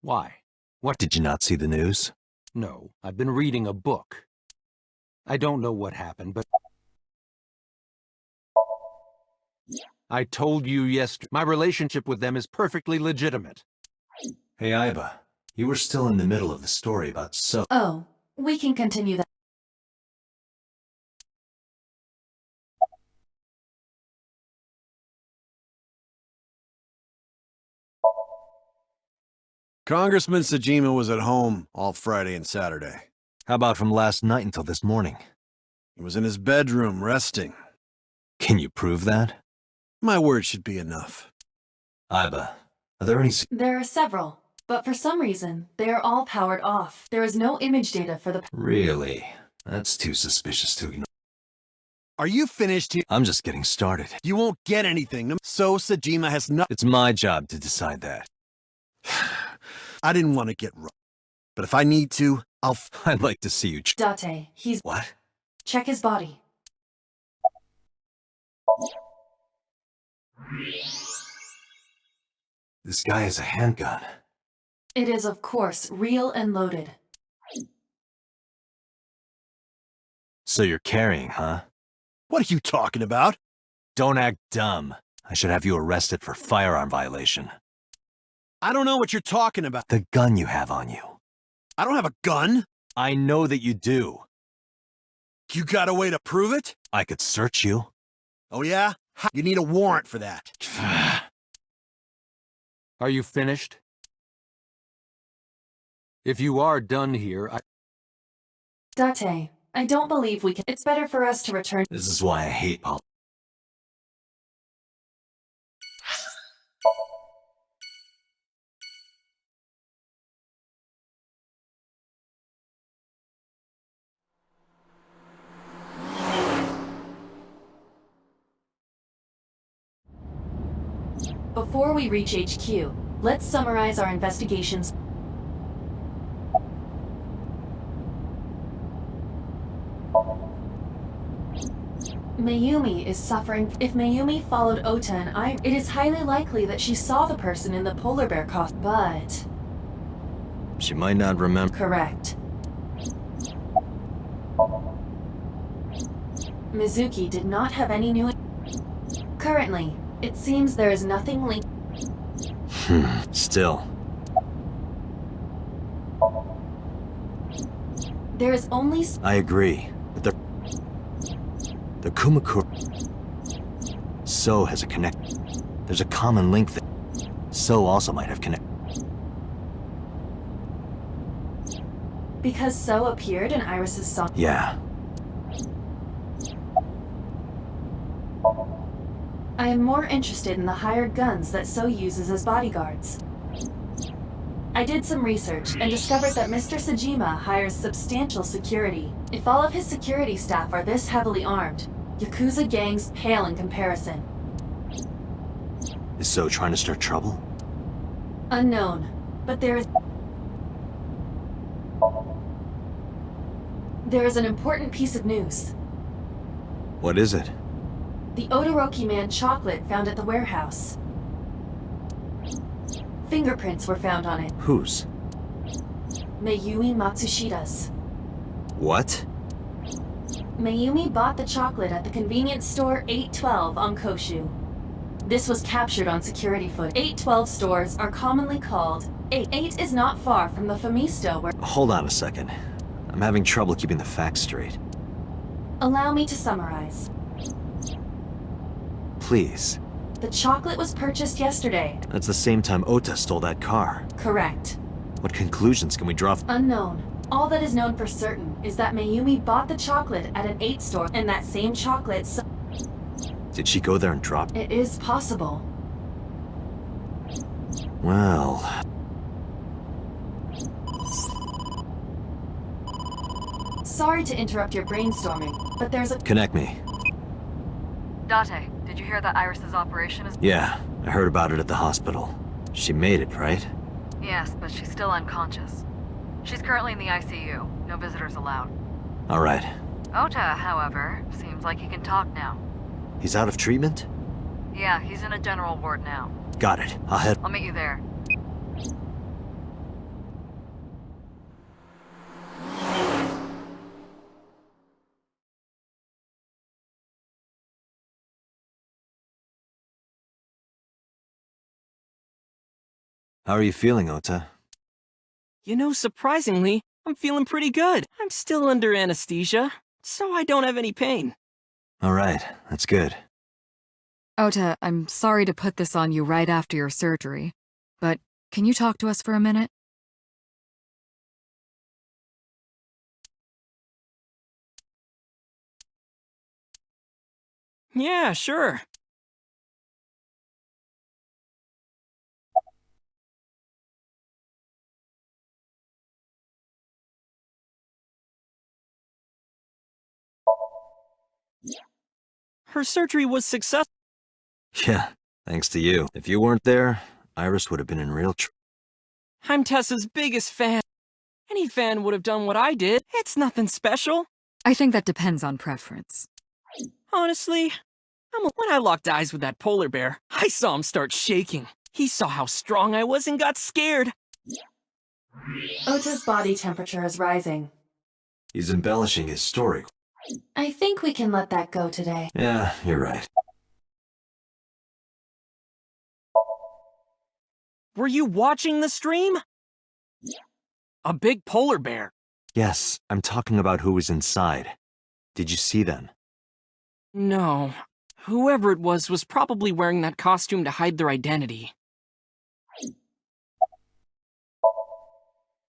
Why? What?
Did you not see the news?
No, I've been reading a book. I don't know what happened, but... I told you yesterday, my relationship with them is perfectly legitimate.
Hey, Iba. You were still in the middle of the story about So.
oh, we can continue that.
Congressman Sajima was at home all Friday and Saturday.
How about from last night until this morning?
He was in his bedroom resting.
Can you prove that?
My word should be enough.
Iba, are there any...
There are several, but for some reason, they are all powered off. There is no image data for the...
Really? That's too suspicious to ignore.
Are you finished here?
I'm just getting started.
You won't get anything. So Sajima has not...
It's my job to decide that.
I didn't want to get wrong. But if I need to,
I'd like to see you...
Date, he's...
What?
Check his body.
This guy has a handgun.
It is, of course, real and loaded.
So you're carrying, huh?
What are you talking about?
Don't act dumb. I should have you arrested for firearm violation.
I don't know what you're talking about.
The gun you have on you.
I don't have a gun.
I know that you do.
You got a way to prove it?
I could search you.
Oh yeah? You need a warrant for that.
Are you finished? If you are done here,
Date, I don't believe we can... It's better for us to return...
This is why I hate politics.
Before we reach HQ, let's summarize our investigations. Mayumi is suffering. If Mayumi followed Ota and I, it is highly likely that she saw the person in the polar bear costume. But...
She might not remember.
Correct. Mizuki did not have any new... Currently, it seems there is nothing linked...
Still.
There is only...
I agree, but the Kumakura... So has a connect... There's a common link there. So also might have connect...
Because So appeared in Iris's song...
Yeah.
I am more interested in the hired guns that So uses as bodyguards. I did some research and discovered that Mr. Sajima hires substantial security. If all of his security staff are this heavily armed, Yakuza gangs pale in comparison.
Is So trying to start trouble?
Unknown, but there is an important piece of news.
What is it?
The Odoroki Man chocolate found at the warehouse. Fingerprints were found on it.
Whose?
Mayumi Matsushida's.
What?
Mayumi bought the chocolate at the convenience store 812 on Koshu. This was captured on security footage. 812 stores are commonly called 8. 8 is not far from the Famisto where...
Hold on a second. I'm having trouble keeping the facts straight.
Allow me to summarize.
Please.
The chocolate was purchased yesterday.
That's the same time Ota stole that car.
Correct.
What conclusions can we draw?
Unknown. All that is known for certain is that Mayumi bought the chocolate at an 8 store, and that same chocolate...
Did she go there and drop?
It is possible.
Well...
Sorry to interrupt your brainstorming, but there's a...
Connect me.
Date, did you hear that Iris's operation is...
Yeah, I heard about it at the hospital. She made it, right?
Yes, but she's still unconscious. She's currently in the ICU. No visitors allowed.
All right.
Ota, however, seems like he can talk now.
He's out of treatment?
Yeah, he's in a general ward now.
Got it. I'll head...
I'll meet you there.
How are you feeling, Ota?
You know, surprisingly, I'm feeling pretty good. I'm still under anesthesia, so I don't have any pain.
All right, that's good.
Ota, I'm sorry to put this on you right after your surgery, but can you talk to us for a minute?
Yeah, sure. Her surgery was successful.
Yeah, thanks to you. If you weren't there, Iris would have been in real trouble.
I'm Tessa's biggest fan. Any fan would have done what I did. It's nothing special.
I think that depends on preference.
Honestly, when I locked eyes with that polar bear, I saw him start shaking. He saw how strong I was and got scared.
Ota's body temperature is rising.
He's embellishing his story.
I think we can let that go today.
Yeah, you're right.
Were you watching the stream? A big polar bear.
Yes, I'm talking about who was inside. Did you see them?
No. Whoever it was probably wearing that costume to hide their identity.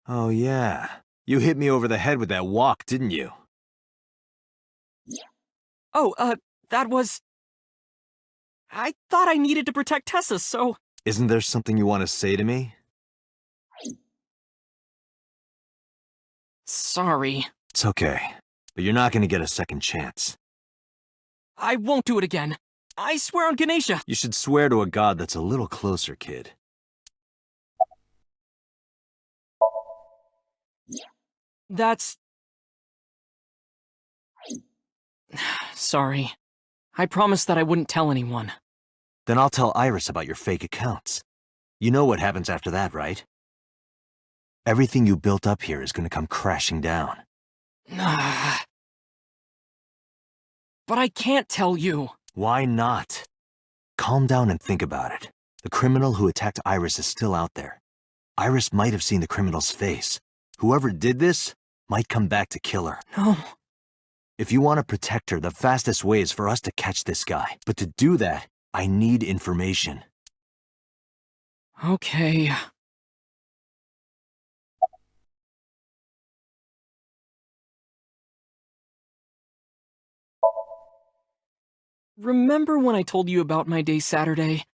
Oh yeah. You hit me over the head with that walk, didn't you?
Oh, that was... I thought I needed to protect Tessa, so...
Isn't there something you want to say to me?
Sorry.
It's okay, but you're not going to get a second chance.
I won't do it again. I swear on Ganesha.
You should swear to a god that's a little closer, kid.
That's... Sorry. I promised that I wouldn't tell anyone.
Then I'll tell Iris about your fake accounts. You know what happens after that, right? Everything you built up here is going to come crashing down.
But I can't tell you.
Why not? Calm down and think about it. The criminal who attacked Iris is still out there. Iris might have seen the criminal's face. Whoever did this might come back to kill her.
No.
If you want to protect her, the fastest way is for us to catch this guy. But to do that, I need information.
Okay. Remember when I told you about my day Saturday?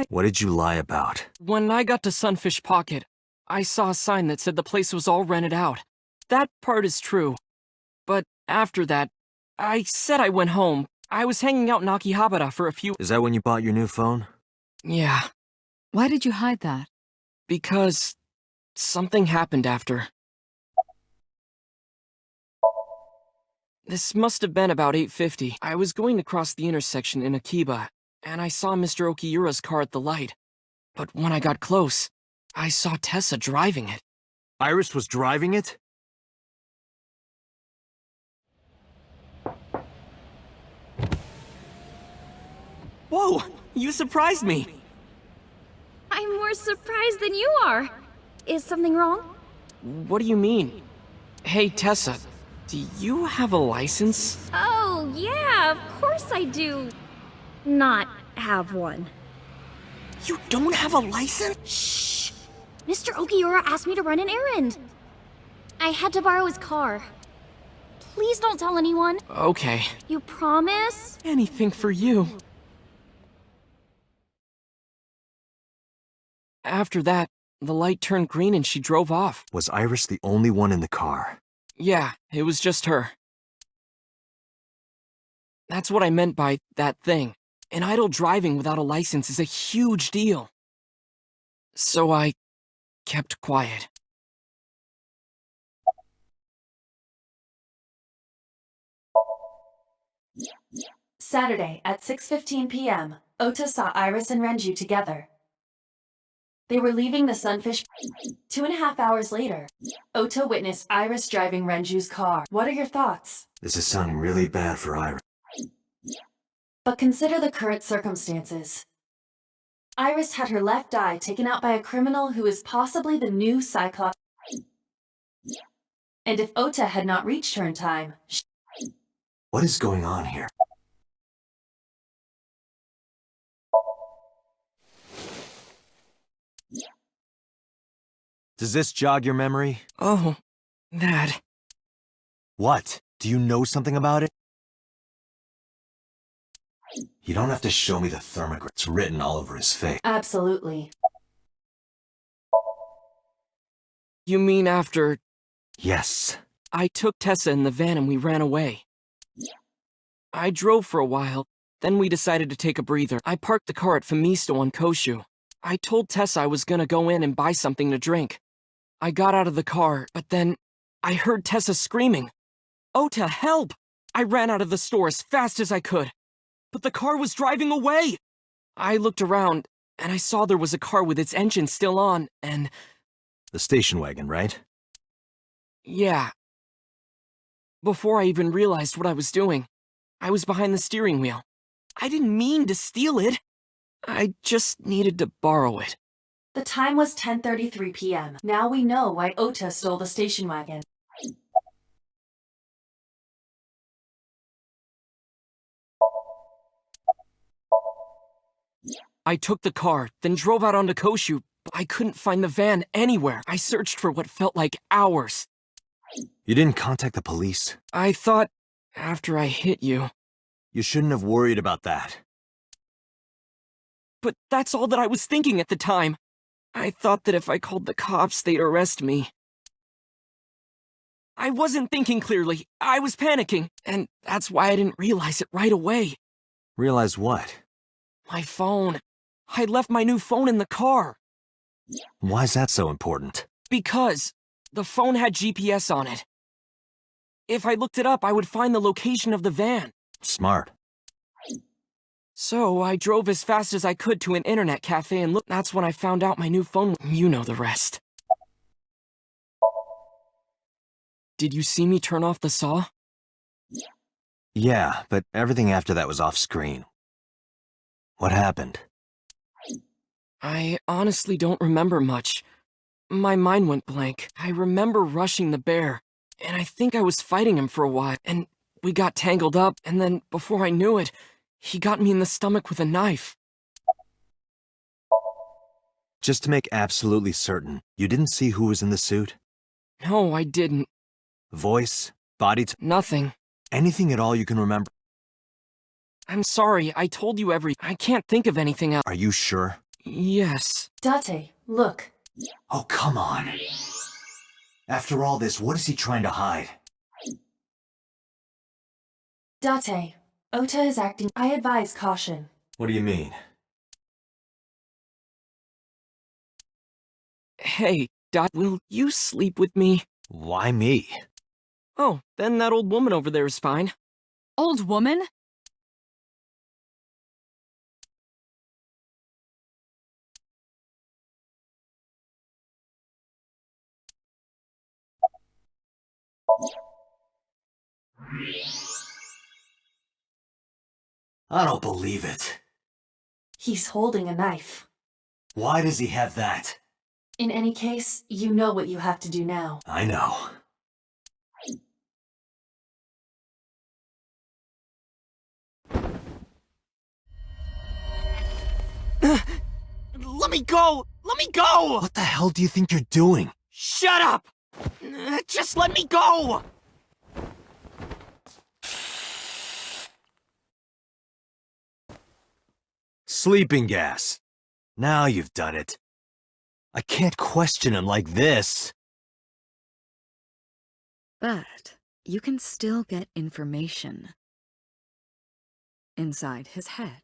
What did you lie about?
When I got to Sunfish Pocket, I saw a sign that said the place was all rented out. That part is true. But after that, I said I went home. I was hanging out in Akihabara for a few—
Is that when you bought your new phone?
Yeah,
Why did you hide that?
because something happened after. This must have been about 8:50. I was going to cross the intersection in Akiba, and I saw Mr. Okiura's car at the light. But when I got close, I saw Tessa driving it.
Iris was driving it?
Whoa! You surprised me!
I'm more surprised than you are. Is something wrong?
What do you mean? Hey, Tessa, do you have a license?
Oh, yeah, of course I do. Not have one.
You don't have a license?
Shh! Mr. Okiura asked me to run an errand. I had to borrow his car. Please don't tell anyone.
Okay.
You promise?
Anything for you. After that, the light turned green and she drove off.
Was Iris the only one in the car?
Yeah, it was just her. That's what I meant by that thing. An idle driving without a license is a huge deal. So I kept quiet.
Saturday at 6:15 p.m., Ota saw Iris and Renju together. They were leaving the Sunfish. 2.5 hours later, Ota witnessed Iris driving Renju's car. What are your thoughts?
This is sounding really bad for Iris.
But consider the current circumstances. Iris had her left eye taken out by a criminal who is possibly the new Cyclops. And if Ota had not reached her in time,
What is going on here? Does this jog your memory?
Oh, that.
What? Do you know something about it? You don't have to show me the thermograph. It's written all over his face.
absolutely.
You mean after
Yes.
I took Tessa in the van and we ran away? I drove for a while, then we decided to take a breather. I parked the car at Famisto on Koshu. I told Tessa I was gonna go in and buy something to drink. I got out of the car, but then I heard Tessa screaming, "Ota, help!" I ran out of the store as fast as I could, but the car was driving away. I looked around, and I saw there was a car with its engine still on, and
The station wagon, right?
yeah. Before I even realized what I was doing, I was behind the steering wheel. I didn't mean to steal it. I just needed to borrow it.
The time was 10:33 p.m. Now we know why Ota stole the station wagon.
I took the car, then drove out onto Koshu, but I couldn't find the van anywhere. I searched for what felt like hours.
You didn't contact the police?
I thought, after I hit you.
You shouldn't have worried about that.
But that's all that I was thinking at the time. I thought that if I called the cops, they'd arrest me. I wasn't thinking clearly. I was panicking, and that's why I didn't realize it right away.
Realize what?
My phone. I left my new phone in the car.
Why is that so important?
Because the phone had GPS on it. If I looked it up, I would find the location of the van.
Smart.
So I drove as fast as I could to an internet cafe and look. That's when I found out my new phone. You know the rest. Did you see me turn off the saw?
Yeah, but everything after that was off screen. What happened?
I honestly don't remember much. My mind went blank. I remember rushing the bear, and I think I was fighting him for a while, and we got tangled up, and then before I knew it, he got me in the stomach with a knife.
Just to make absolutely certain, you didn't see who was in the suit?
No, I didn't.
Voice? Body?
Nothing.
Anything at all you can remember?
I'm sorry, I told you I can't think of anything else.
Are you sure?
Yes.
Date, look.
Oh, come on. After all this, what is he trying to hide?
Date, Ota is acting. I advise caution.
What do you mean?
Hey, Dot, will you sleep with me?
Why me?
Oh, then that old woman over there is fine.
Old woman?
I don't believe it.
He's holding a knife.
Why does he have that?
In any case, you know what you have to do now.
I know.
Let me go! Let me go!
What the hell do you think you're doing?
Shut up! Just let me go!
Sleeping gas. Now you've done it. I can't question him like this.
But you can still get information inside his head.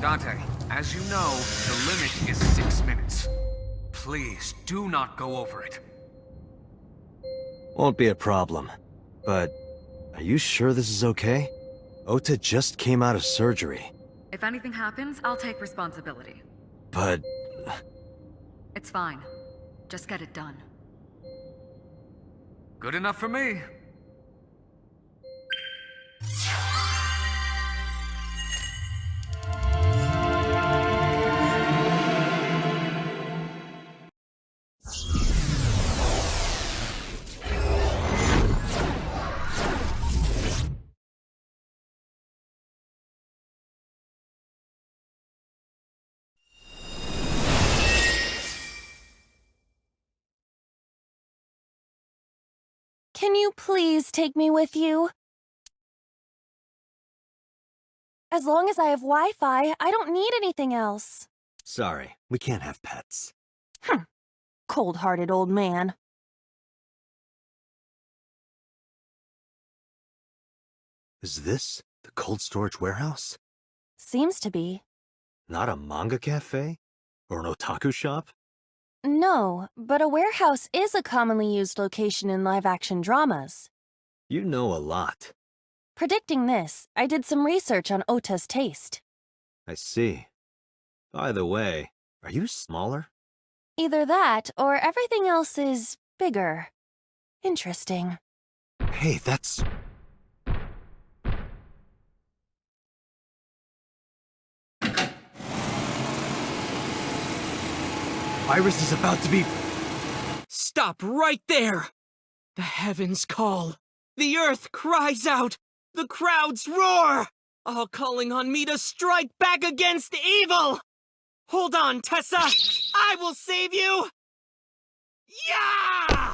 Dante, as you know, the limit is 6 minutes. Please, do not go over it.
Won't be a problem. But, are you sure this is okay? Ota just came out of surgery.
If anything happens, I'll take responsibility.
But...
It's fine. Just get it done.
Good enough for me.
Can you please take me with you? As long as I have Wi-Fi, I don't need anything else.
Sorry, we can't have pets.
Cold-hearted old man.
Is this the cold storage warehouse?
Seems to be.
Not a manga cafe? Or an otaku shop?
No, but a warehouse is a commonly used location in live-action dramas.
You know a lot.
Predicting this, I did some research on Ota's taste.
I see. By the way, are you smaller?
Either that, or everything else is bigger. Interesting.
Hey, that's... Iris is about to be...
Stop right there! The heavens call. The earth cries out. The crowds roar! All calling on me to strike back against evil! Hold on, Tessa! I will save you! Yeah!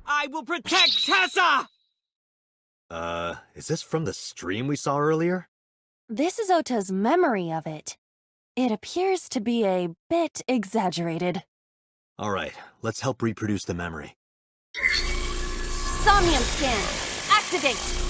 I will protect Tessa!
Is this from the stream we saw earlier?
This is Ota's memory of it. It appears to be a bit exaggerated.
Alright, let's help reproduce the memory.
Somnium scan! Activate!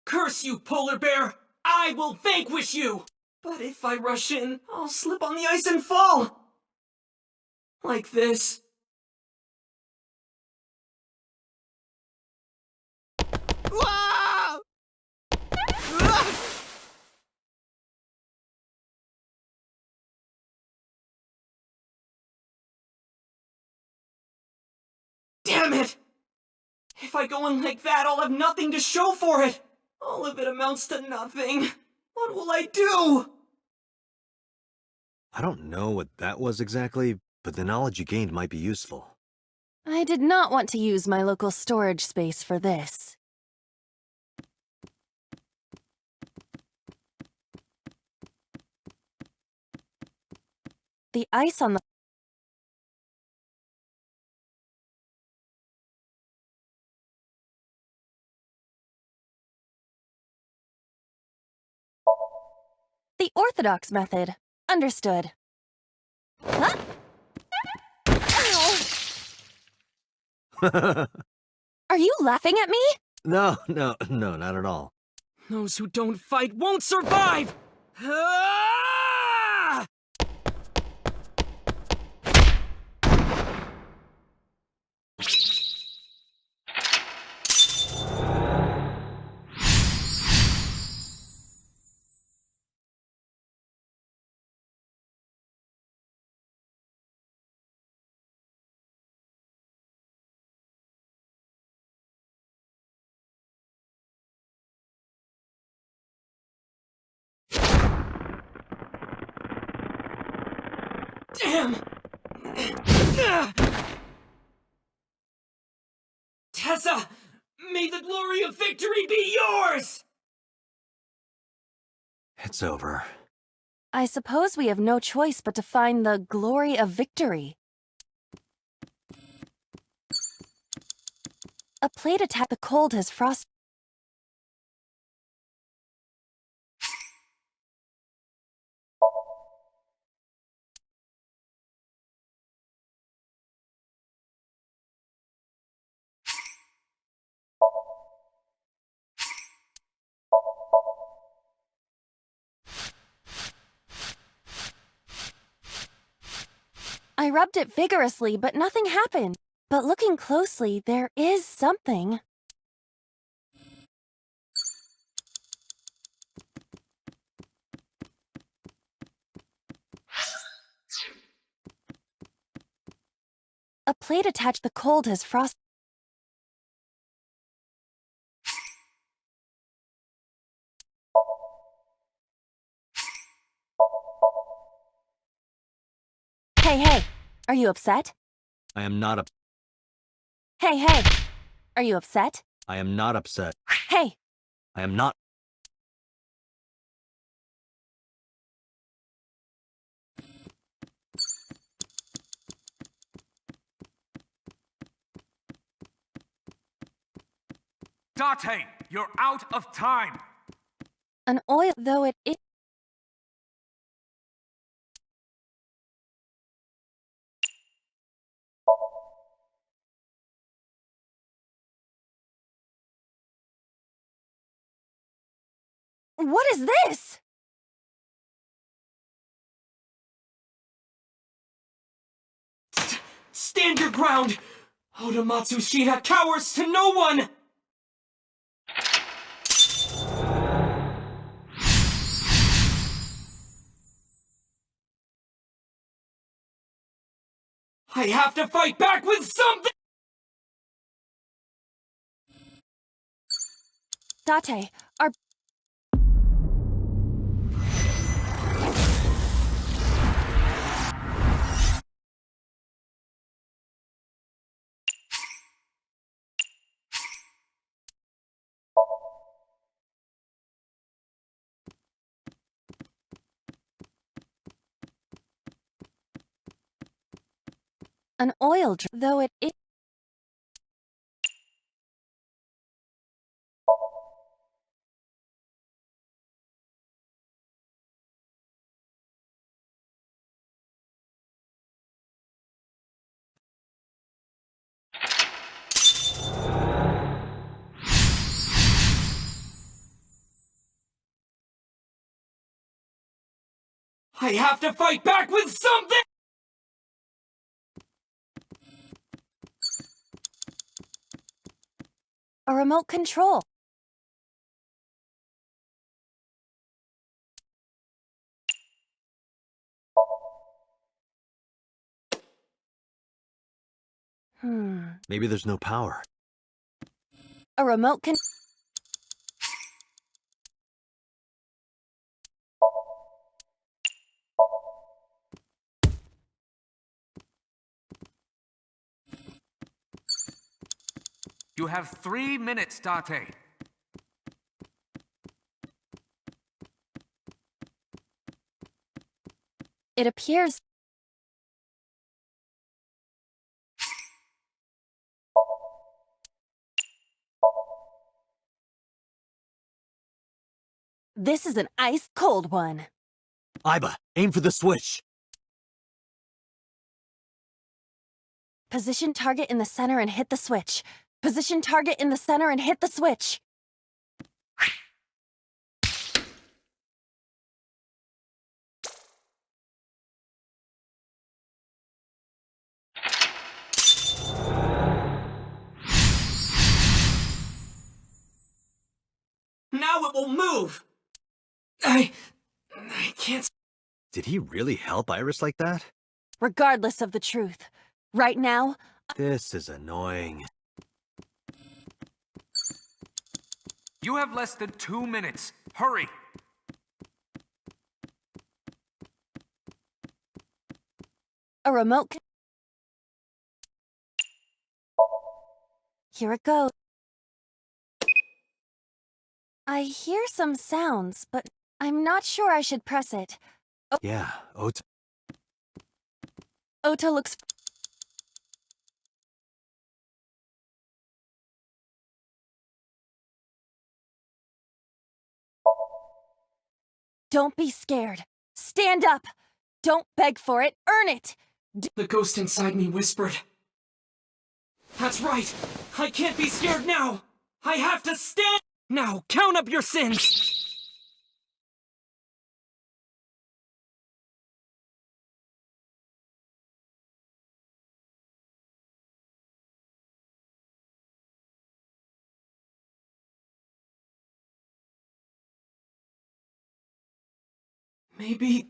Curse you, polar bear! I will vanquish you! But if I rush in, I'll slip on the ice and fall! Like this. Damn it! If I go in like that, I'll have nothing to show for it! All of it amounts to nothing. What will I do?
I don't know what that was exactly, but the knowledge you gained might be useful.
I did not want to use my local storage space for this. The ice on the... The orthodox method. Understood. Huh? Ow! Are you laughing at me?
No, not at all.
Those who don't fight won't survive! Ah! Damn! Tessa! May the glory of victory be yours!
It's over.
I suppose we have no choice but to find the glory of victory. A plate attack. The cold has frost. I rubbed it vigorously, but nothing happened. But looking closely, there is something. A plate attached. The cold has frost. Hey, are you upset?
I am not upset.
Hey, are you upset?
I am not upset.
Hey,
I am not.
Date, you're out of time!
an oil, though it. What is this?
Stand your ground! Oda Matsushita cowers to no one! I have to fight back with something!
Date, our... An oil, though it...
I have to fight back with something!
A remote control.
Maybe there's no power.
A remote can.
You have 3 minutes, Date.
It appears. This is an ice-cold one.
Iba, aim for the switch.
Position target in the center and hit the switch. Position target in the center and hit the switch.
Now it will move! I can't...
Did he really help Iris like that?
Regardless of the truth. Right now...
This is annoying.
You have less than 2 minutes. Hurry!
A remote... Here it goes. I hear some sounds, but I'm not sure I should press it.
Yeah, Ota.
Ota looks... Don't be scared. Stand up. Don't beg for it. Earn it.
The ghost inside me whispered. That's right. I can't be scared now. I have to stand. Now, count up your sins. Maybe...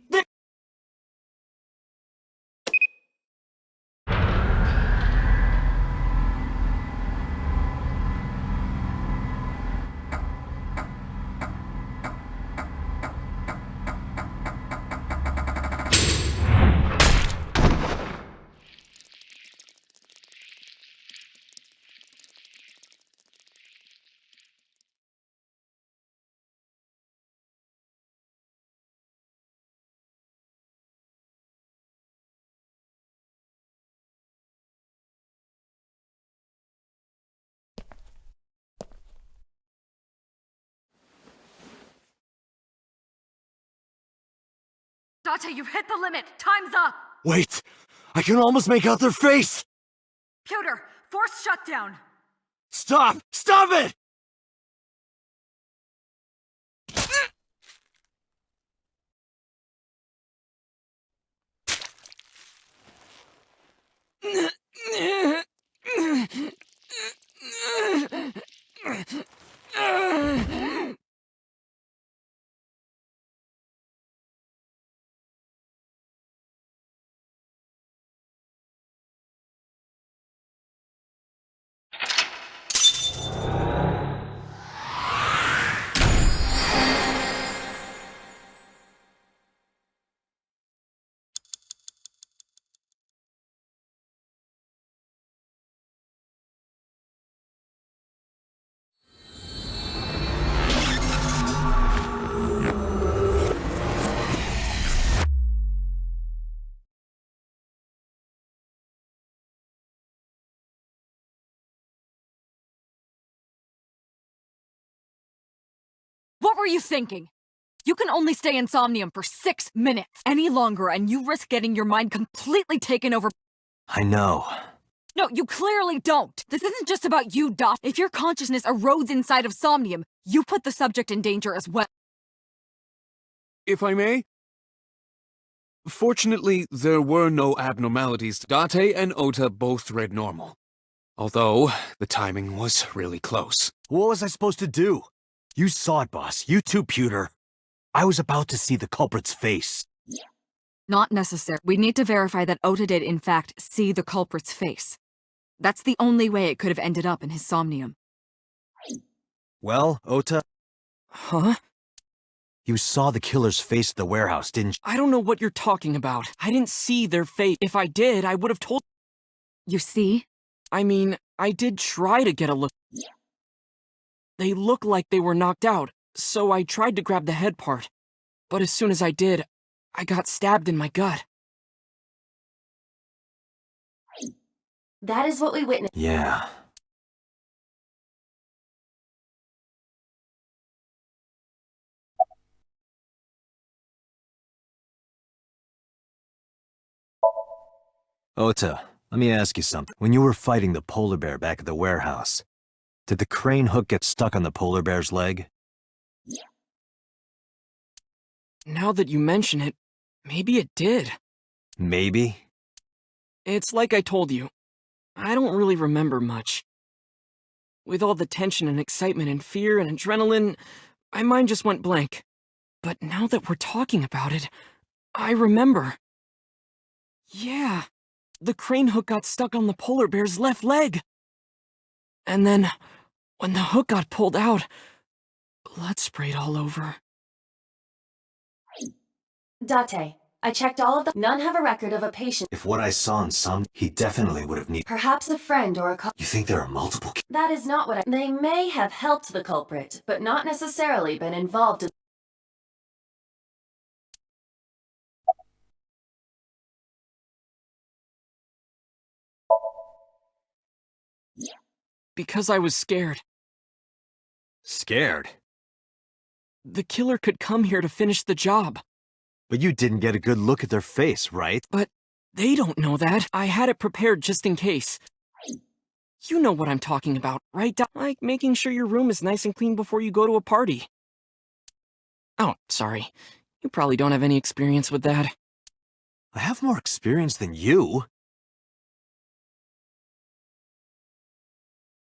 Date, you've hit the limit. Time's up.
Wait! I can almost make out their face!
Pewter, force shutdown.
Stop! Stop it!
What were you thinking? You can only stay in Somnium for 6 minutes. Any longer, and you risk getting your mind completely taken over.
I know.
No, you clearly don't. This isn't just about you, Dot. If your consciousness erodes inside of Somnium, you put the subject in danger as well.
If I may, Fortunately, there were no abnormalities. Date and Ota both read normal. Although, the timing was really close.
What was I supposed to do? You saw it, boss. You too, Pewter. I was about to see the culprit's face.
Not necessary. We need to verify that Ota did, in fact, see the culprit's face. That's the only way it could have ended up in his somnium.
Well, Ota?
Huh?
You saw the killer's face at the warehouse, didn't you?
I don't know what you're talking about. I didn't see their face. If I did, I would have told...
You see?
I mean, I did try to get a look. They look like they were knocked out, so I tried to grab the head part. But as soon as I did, I got stabbed in my gut.
That is what we witnessed.
Yeah. Ota, let me ask you something. When you were fighting the polar bear back at the warehouse, did the crane hook get stuck on the polar bear's leg?
Now that you mention it, maybe it did.
Maybe?
It's like I told you. I don't really remember much. With all the tension and excitement and fear and adrenaline, my mind just went blank. But now that we're talking about it, I remember. Yeah, the crane hook got stuck on the polar bear's left leg. And then, when the hook got pulled out, blood sprayed all over.
Date, I checked all of the... None have a record of a patient.
If what I saw in some, he definitely would have needed...
Perhaps a friend or a...
You think there are multiple...
That is not what I... They may have helped the culprit, but not necessarily been involved in...
Because I was scared.
Scared?
The killer could come here to finish the job.
But you didn't get a good look at their face, right?
But they don't know that. I had it prepared just in case. You know what I'm talking about, right? Like making sure your room is nice and clean before you go to a party. Oh, sorry. You probably don't have any experience with that.
I have more experience than you.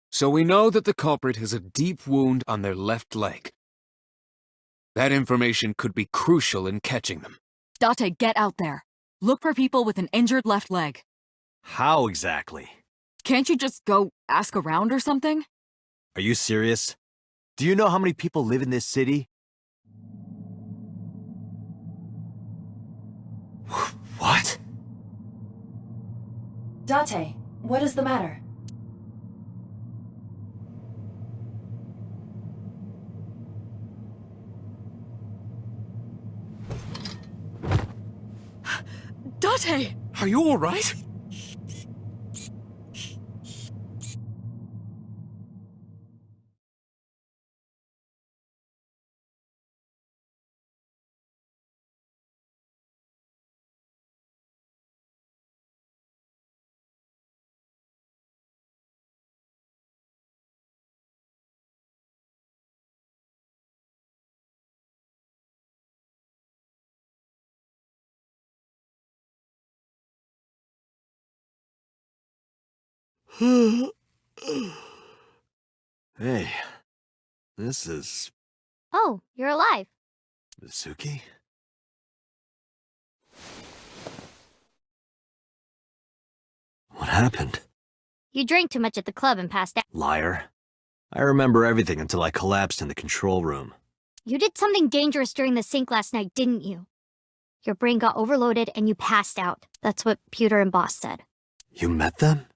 So we know that the culprit has a deep wound on their left leg. That information could be crucial in catching them.
Date, get out there. Look for people with an injured left leg.
How exactly?
Can't you just go ask around or something?
Are you serious? Do you know how many people live in this city? What?
Date, what is the matter?
Date!
Are you alright?
Hey, this is...
Oh, you're alive.
Mizuki? What happened?
You drank too much at the club and passed out.
Liar. I remember everything until I collapsed in the control room.
You did something dangerous during the sink last night, didn't you? Your brain got overloaded and you passed out. That's what Pewter and Boss said.
You met them?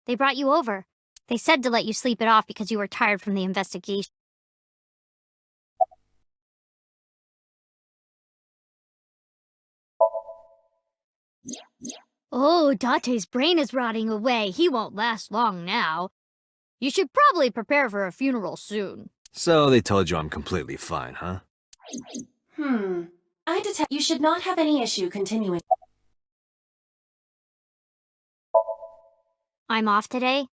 They brought you over. They said to let you sleep it off because you were tired from the investigation. Oh, Date's brain is rotting away. He won't last long now. You should probably prepare for a funeral soon.
So they told you I'm completely fine, huh?
I detect you should not have any issue continuing.
I'm off today.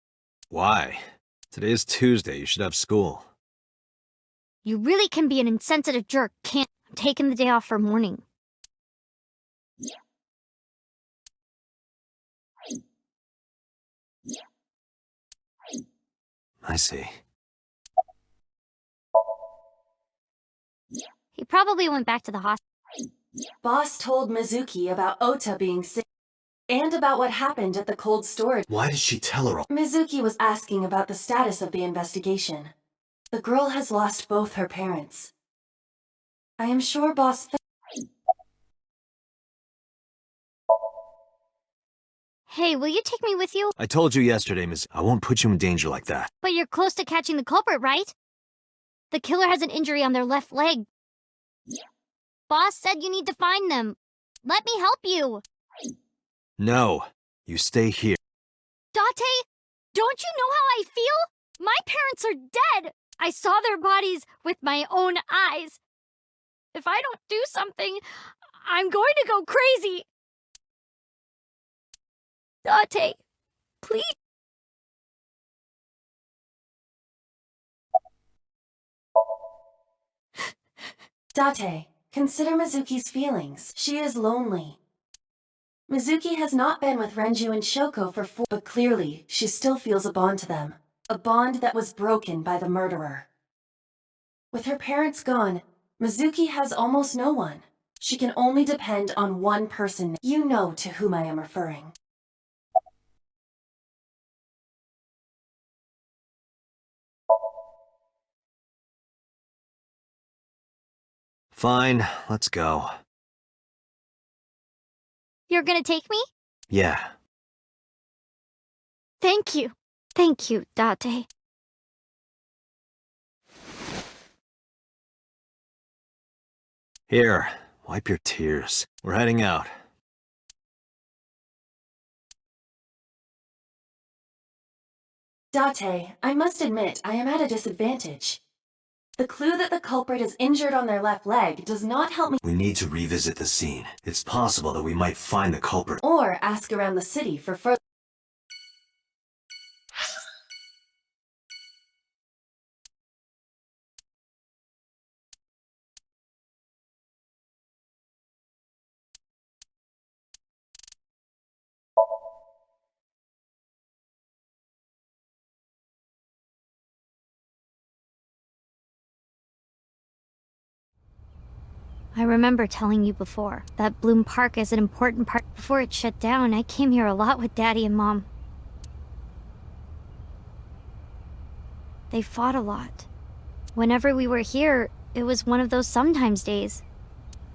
Why? Today's Tuesday, you should have school.
You really can be an insensitive jerk, can't... I'm taking the day off for mourning.
I see.
He probably went back to the hospital.
Boss told Mizuki about Ota being sick and about what happened at the cold storage.
Why did she tell her all?
Mizuki was asking about the status of the investigation. The girl has lost both her parents. I am sure Boss...
Hey, will you take me with you?
I told you yesterday, Miss. I won't put you in danger like that.
But you're close to catching the culprit, right? The killer has an injury on their left leg. Boss said you need to find them. Let me help you.
No, you stay here.
Date, don't you know how I feel? My parents are dead. I saw their bodies with my own eyes. If I don't do something, I'm going to go crazy. Date, please.
Date, consider Mizuki's feelings. She is lonely. Mizuki has not been with Renju and Shoko for 4, but clearly she still feels a bond to them. A bond that was broken by the murderer. With her parents gone, Mizuki has almost no one. She can only depend on one person. You know to whom I am referring.
Fine, let's go.
You're gonna take me?
Yeah.
Thank you. Thank you, Date.
Here, wipe your tears. We're heading out.
Date, I must admit I am at a disadvantage. The clue that the culprit is injured on their left leg does not help me.
We need to revisit the scene. It's possible that we might find the culprit.
Or ask around the city for further.
I remember telling you before, that Bloom Park is an important part. Before it shut down, I came here a lot with Daddy and Mom. They fought a lot. Whenever we were here, it was one of those sometimes days.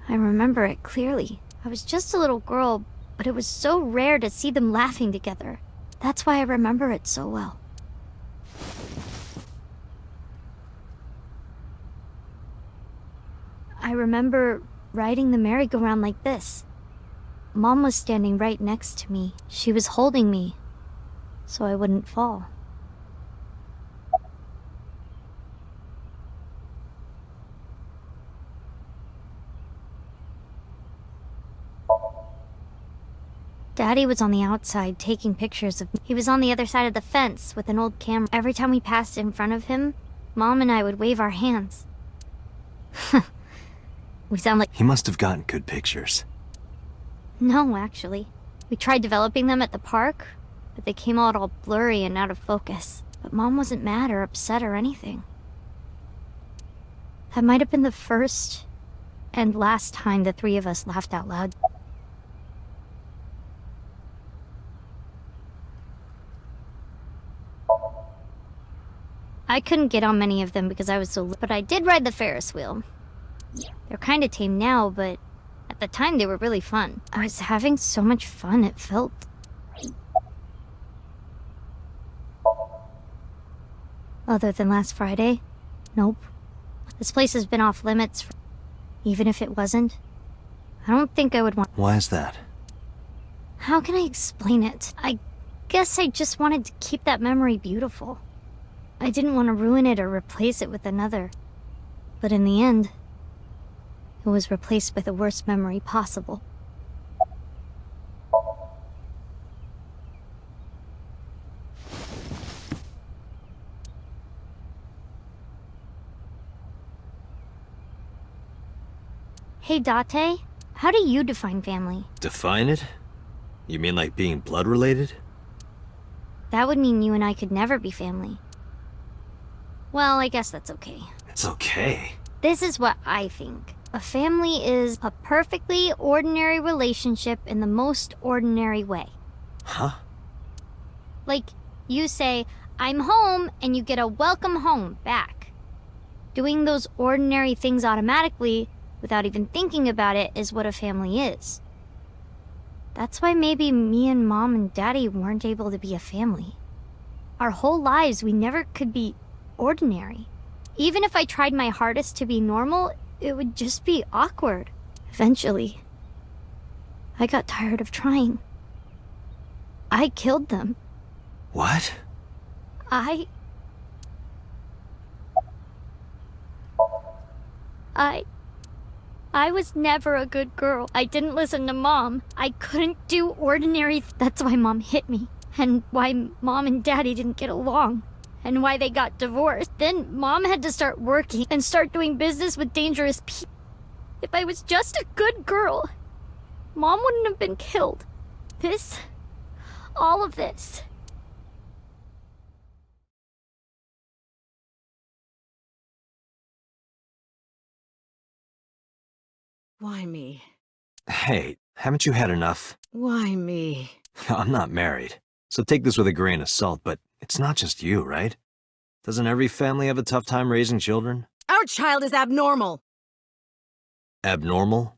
I remember it clearly. I was just a little girl, but it was so rare to see them laughing together. That's why I remember it so well. I remember riding the merry-go-round like this. Mom was standing right next to me. She was holding me, so I wouldn't fall. Daddy was on the outside taking pictures of me. He was on the other side of the fence with an old camera. Every time we passed in front of him, Mom and I would wave our hands. We sound like...
He must have gotten good pictures.
No, actually. We tried developing them at the park, but they came out all blurry and out of focus. But Mom wasn't mad or upset or anything. That might have been the first and last time the three of us laughed out loud. I couldn't get on many of them because I was so little, but I did ride the Ferris wheel. They're kinda tame now, but at the time they were really fun. I was having so much fun, it felt... Other than last Friday? Nope. This place has been off limits even if it wasn't. I don't think I would want...
Why is that?
How can I explain it? I guess I just wanted to keep that memory beautiful. I didn't want to ruin it or replace it with another. But in the end... it was replaced with the worst memory possible. Hey, Date, how do you define family?
Define it? You mean like being blood-related?
That would mean you and I could never be family. Well, I guess that's okay.
It's okay.
This is what I think. A family is a perfectly ordinary relationship in the most ordinary way.
Huh?
Like, you say, I'm home, and you get a welcome home back. Doing those ordinary things automatically, without even thinking about it, is what a family is. That's why maybe me and Mom and Daddy weren't able to be a family. Our whole lives, we never could be ordinary. Even if I tried my hardest to be normal, it would just be awkward. Eventually, I got tired of trying. I killed them.
What?
I was never a good girl. I didn't listen to Mom. I couldn't do ordinary. That's why Mom hit me. And why Mom and Daddy didn't get along. And why they got divorced. Then Mom had to start working and start doing business with dangerous people. If I was just a good girl, Mom wouldn't have been killed. All of this.
Why me?
Hey, haven't you had enough?
Why me?
I'm not married, so take this with a grain of salt, but it's not just you, right? Doesn't every family have a tough time raising children?
Our child is abnormal!
Abnormal?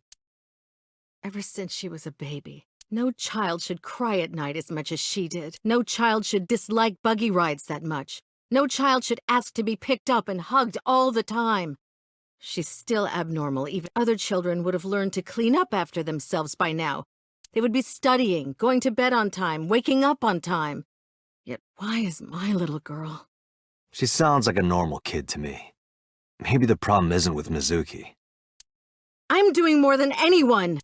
Ever since she was a baby, no child should cry at night as much as she did. No child should dislike buggy rides that much. No child should ask to be picked up and hugged all the time. She's still abnormal. Even other children would have learned to clean up after themselves by now. They would be studying, going to bed on time, waking up on time. Yet why is my little girl?
She sounds like a normal kid to me. Maybe the problem isn't with Mizuki.
I'm doing more than anyone!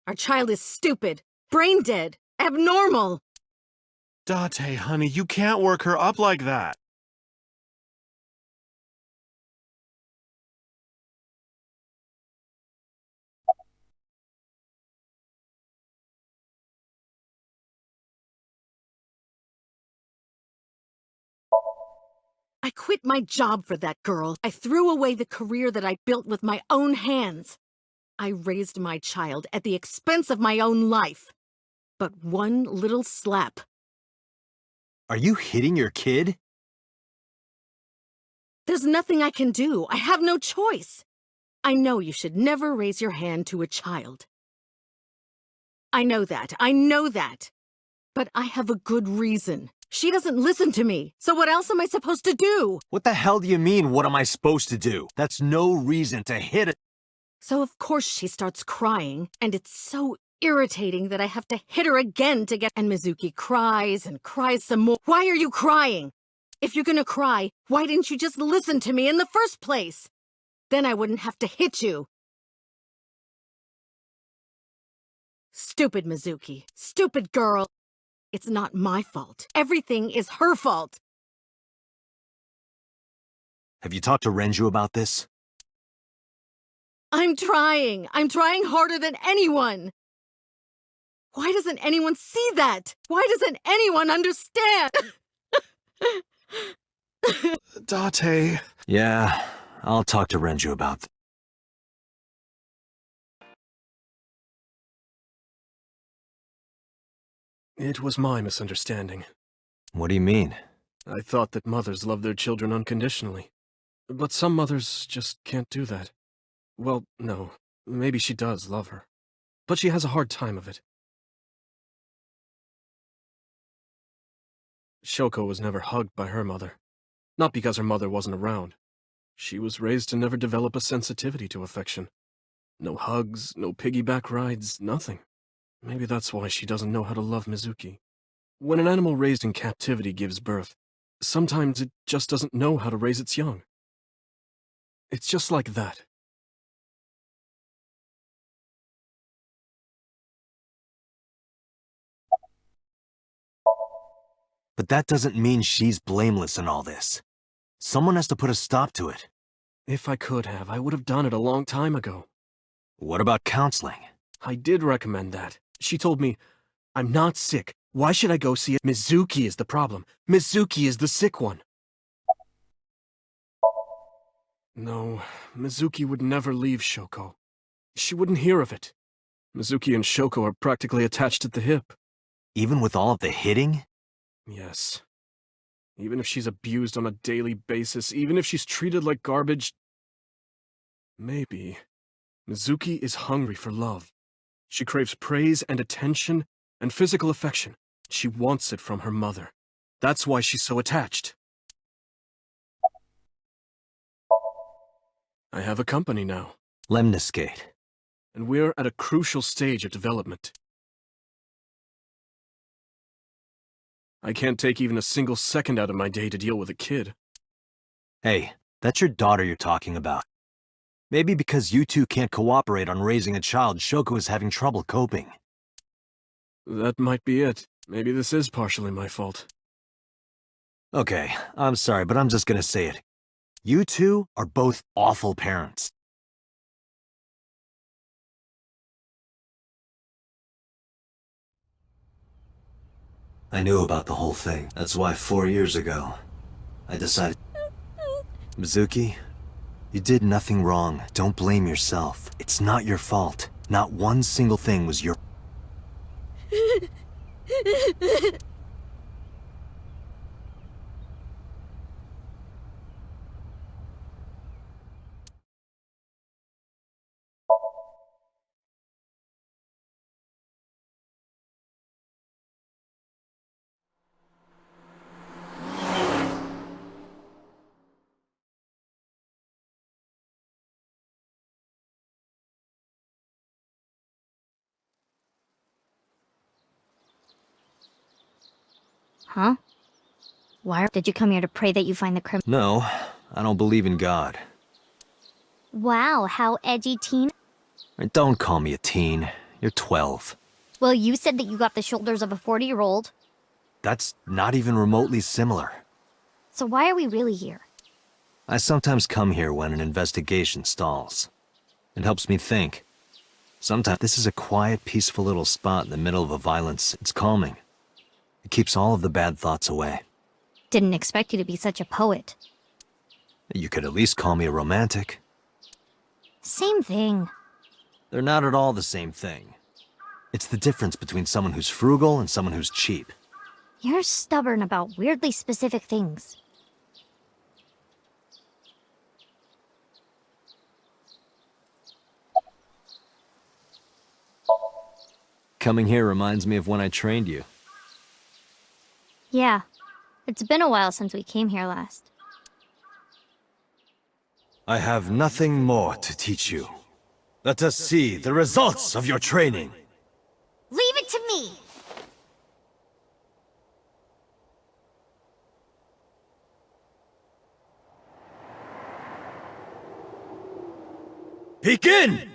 Our child is stupid, brain dead, abnormal!
Date, honey, you can't work her up like that.
I quit my job for that girl. I threw away the career that I built with my own hands. I raised my child at the expense of my own life. But one little slap.
Are you hitting your kid?
There's nothing I can do. I have no choice. I know you should never raise your hand to a child. I know that. But I have a good reason. She doesn't listen to me, so what else am I supposed to do?
What the hell do you mean, what am I supposed to do? That's no reason to hit it.
So of course she starts crying, and it's so irritating that I have to hit her again to get— And Mizuki cries and cries some more. Why are you crying? If you're gonna cry, why didn't you just listen to me in the first place? Then I wouldn't have to hit you. Stupid Mizuki. Stupid girl. It's not my fault. Everything is her fault.
Have you talked to Renju about this?
I'm trying. I'm trying harder than anyone. Why doesn't anyone see that? Why doesn't anyone understand?
Date.
Yeah, I'll talk to Renju about this.
It was my misunderstanding.
What do you mean?
I thought that mothers love their children unconditionally. But some mothers just can't do that. Well, no. Maybe she does love her. But she has a hard time of it. Shoko was never hugged by her mother. Not because her mother wasn't around. She was raised to never develop a sensitivity to affection. No hugs, no piggyback rides, nothing. Maybe that's why she doesn't know how to love Mizuki. When an animal raised in captivity gives birth, sometimes it just doesn't know how to raise its young. It's just like that.
But that doesn't mean she's blameless in all this. Someone has to put a stop to it.
If I could have, I would have done it a long time ago.
What about counseling?
I did recommend that. She told me, I'm not sick. Why should I go see it? Mizuki is the problem. Mizuki is the sick one. No, Mizuki would never leave Shoko. She wouldn't hear of it. Mizuki and Shoko are practically attached at the hip.
Even with all of the hitting?
Yes. Even if she's abused on a daily basis, even if she's treated like garbage... Maybe. Mizuki is hungry for love. She craves praise and attention and physical affection. She wants it from her mother. That's why she's so attached. I have a company now.
Lemniscate.
And we're at a crucial stage of development. I can't take even a single second out of my day to deal with a kid.
Hey, that's your daughter you're talking about. Maybe because you two can't cooperate on raising a child, Shoko is having trouble coping.
That might be it. Maybe this is partially my fault.
Okay, I'm sorry, but I'm just gonna say it. You two are both awful parents. I knew about the whole thing. That's why 4 years ago, I decided... Mizuki, you did nothing wrong. Don't blame yourself. It's not your fault. Not one single thing was your...
Huh? Why did you come here to pray that you find the criminal?
No, I don't believe in God.
Wow, how edgy, teen.
Don't call me a teen. You're 12.
Well, you said that you got the shoulders of a 40-year-old.
That's not even remotely similar.
So why are we really here?
I sometimes come here when an investigation stalls. It helps me think. Sometimes this is a quiet, peaceful little spot in the middle of a violence. It's calming. It keeps all of the bad thoughts away.
Didn't expect you to be such a poet.
You could at least call me a romantic.
Same thing.
They're not at all the same thing. It's the difference between someone who's frugal and someone who's cheap.
You're stubborn about weirdly specific things.
Coming here reminds me of when I trained you.
Yeah. It's been a while since we came here last.
I have nothing more to teach you. Let us see the results of your training.
Leave it to me!
Begin!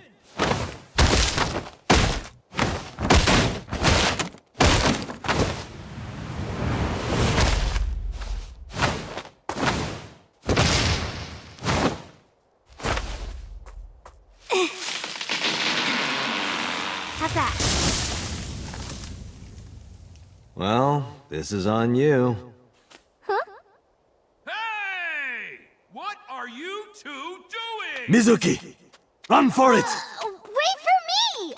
How's that?
Well, this is on you.
Huh?
Hey! What are you two doing?
Mizuki! Run for it!
Wait for me!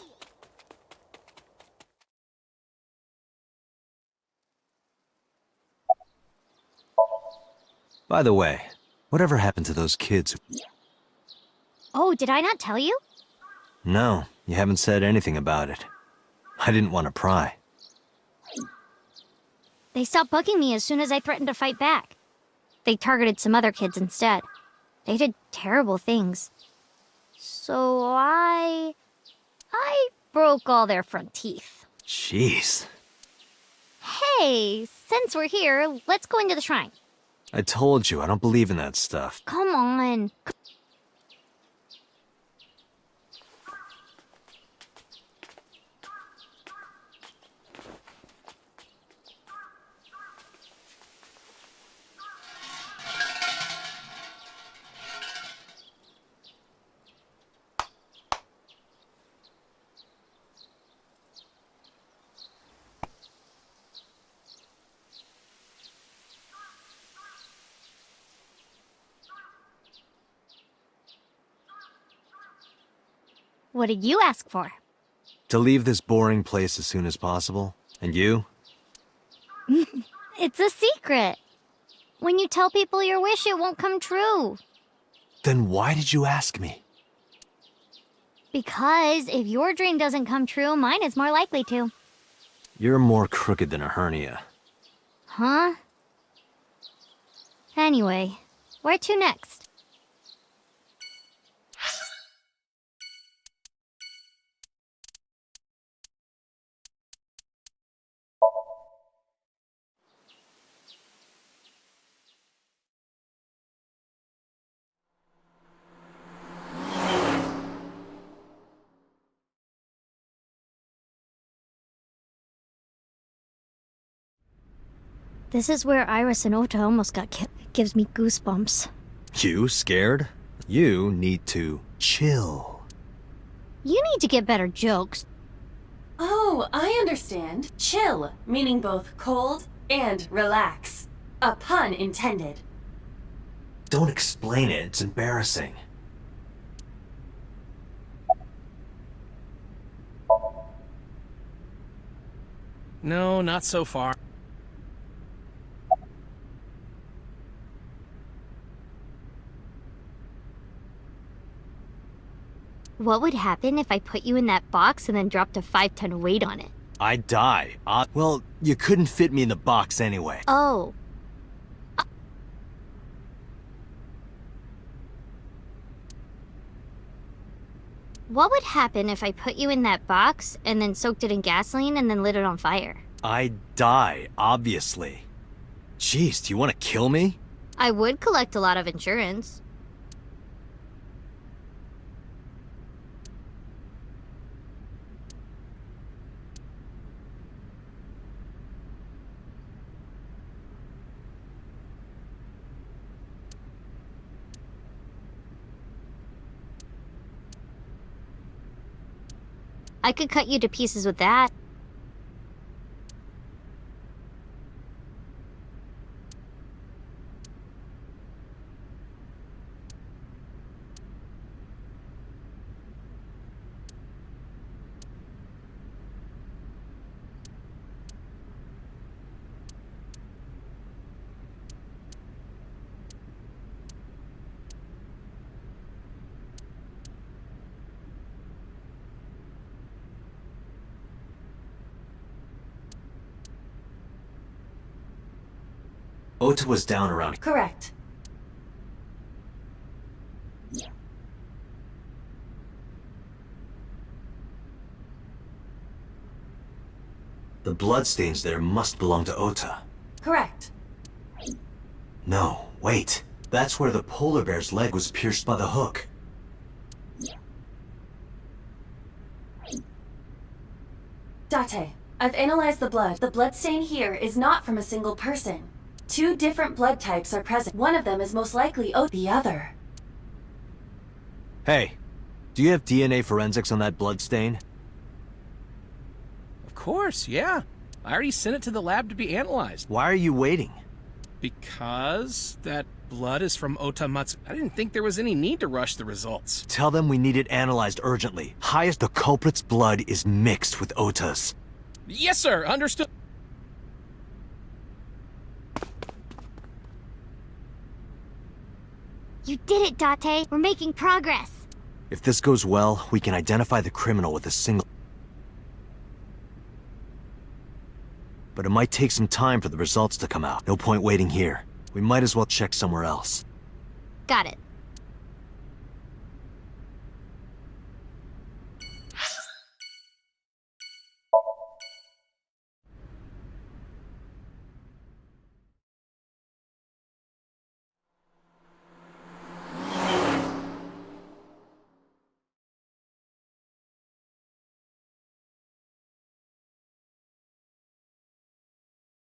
By the way, whatever happened to those kids?
Oh, did I not tell you?
No, you haven't said anything about it. I didn't want to pry.
They stopped bugging me as soon as I threatened to fight back. They targeted some other kids instead. They did terrible things. So I broke all their front teeth.
Jeez.
Hey, since we're here, let's go into the shrine.
I told you, I don't believe in that stuff.
Come on. What did you ask for?
To leave this boring place as soon as possible. And you?
It's a secret. When you tell people your wish, it won't come true.
Then why did you ask me?
Because if your dream doesn't come true, mine is more likely to.
You're more crooked than a hernia.
Huh? Anyway, where to next? This is where Iris and Ota almost got killed. It gives me goosebumps.
You scared? You need to chill.
You need to get better jokes.
Oh, I understand. Chill, meaning both cold and relax. A pun intended.
Don't explain it, it's embarrassing.
No, not so far.
What would happen if I put you in that box and then dropped a 5-ton weight on it?
I'd die. Well, you couldn't fit me in the box anyway.
Oh. What would happen if I put you in that box and then soaked it in gasoline and then lit it on fire?
I'd die, obviously. Jeez, do you want to kill me?
I would collect a lot of insurance. I could cut you to pieces with that.
Ota was down around.
Correct.
The bloodstains there must belong to Ota.
Correct.
No, wait. That's where the polar bear's leg was pierced by the hook.
Date, I've analyzed the blood. The bloodstain here is not from a single person. 2 different blood types are present. One of them is most likely the other.
Hey, do you have DNA forensics on that bloodstain?
Of course, yeah. I already sent it to the lab to be analyzed.
Why are you waiting?
Because that blood is from Ota Matsu. I didn't think there was any need to rush the results.
Tell them we need it analyzed urgently. Highest the culprit's blood is mixed with Ota's.
Yes, sir. Understood.
You did it, Date. We're making progress.
If this goes well, we can identify the criminal with a single... But it might take some time for the results to come out. No point waiting here. We might as well check somewhere else.
Got it.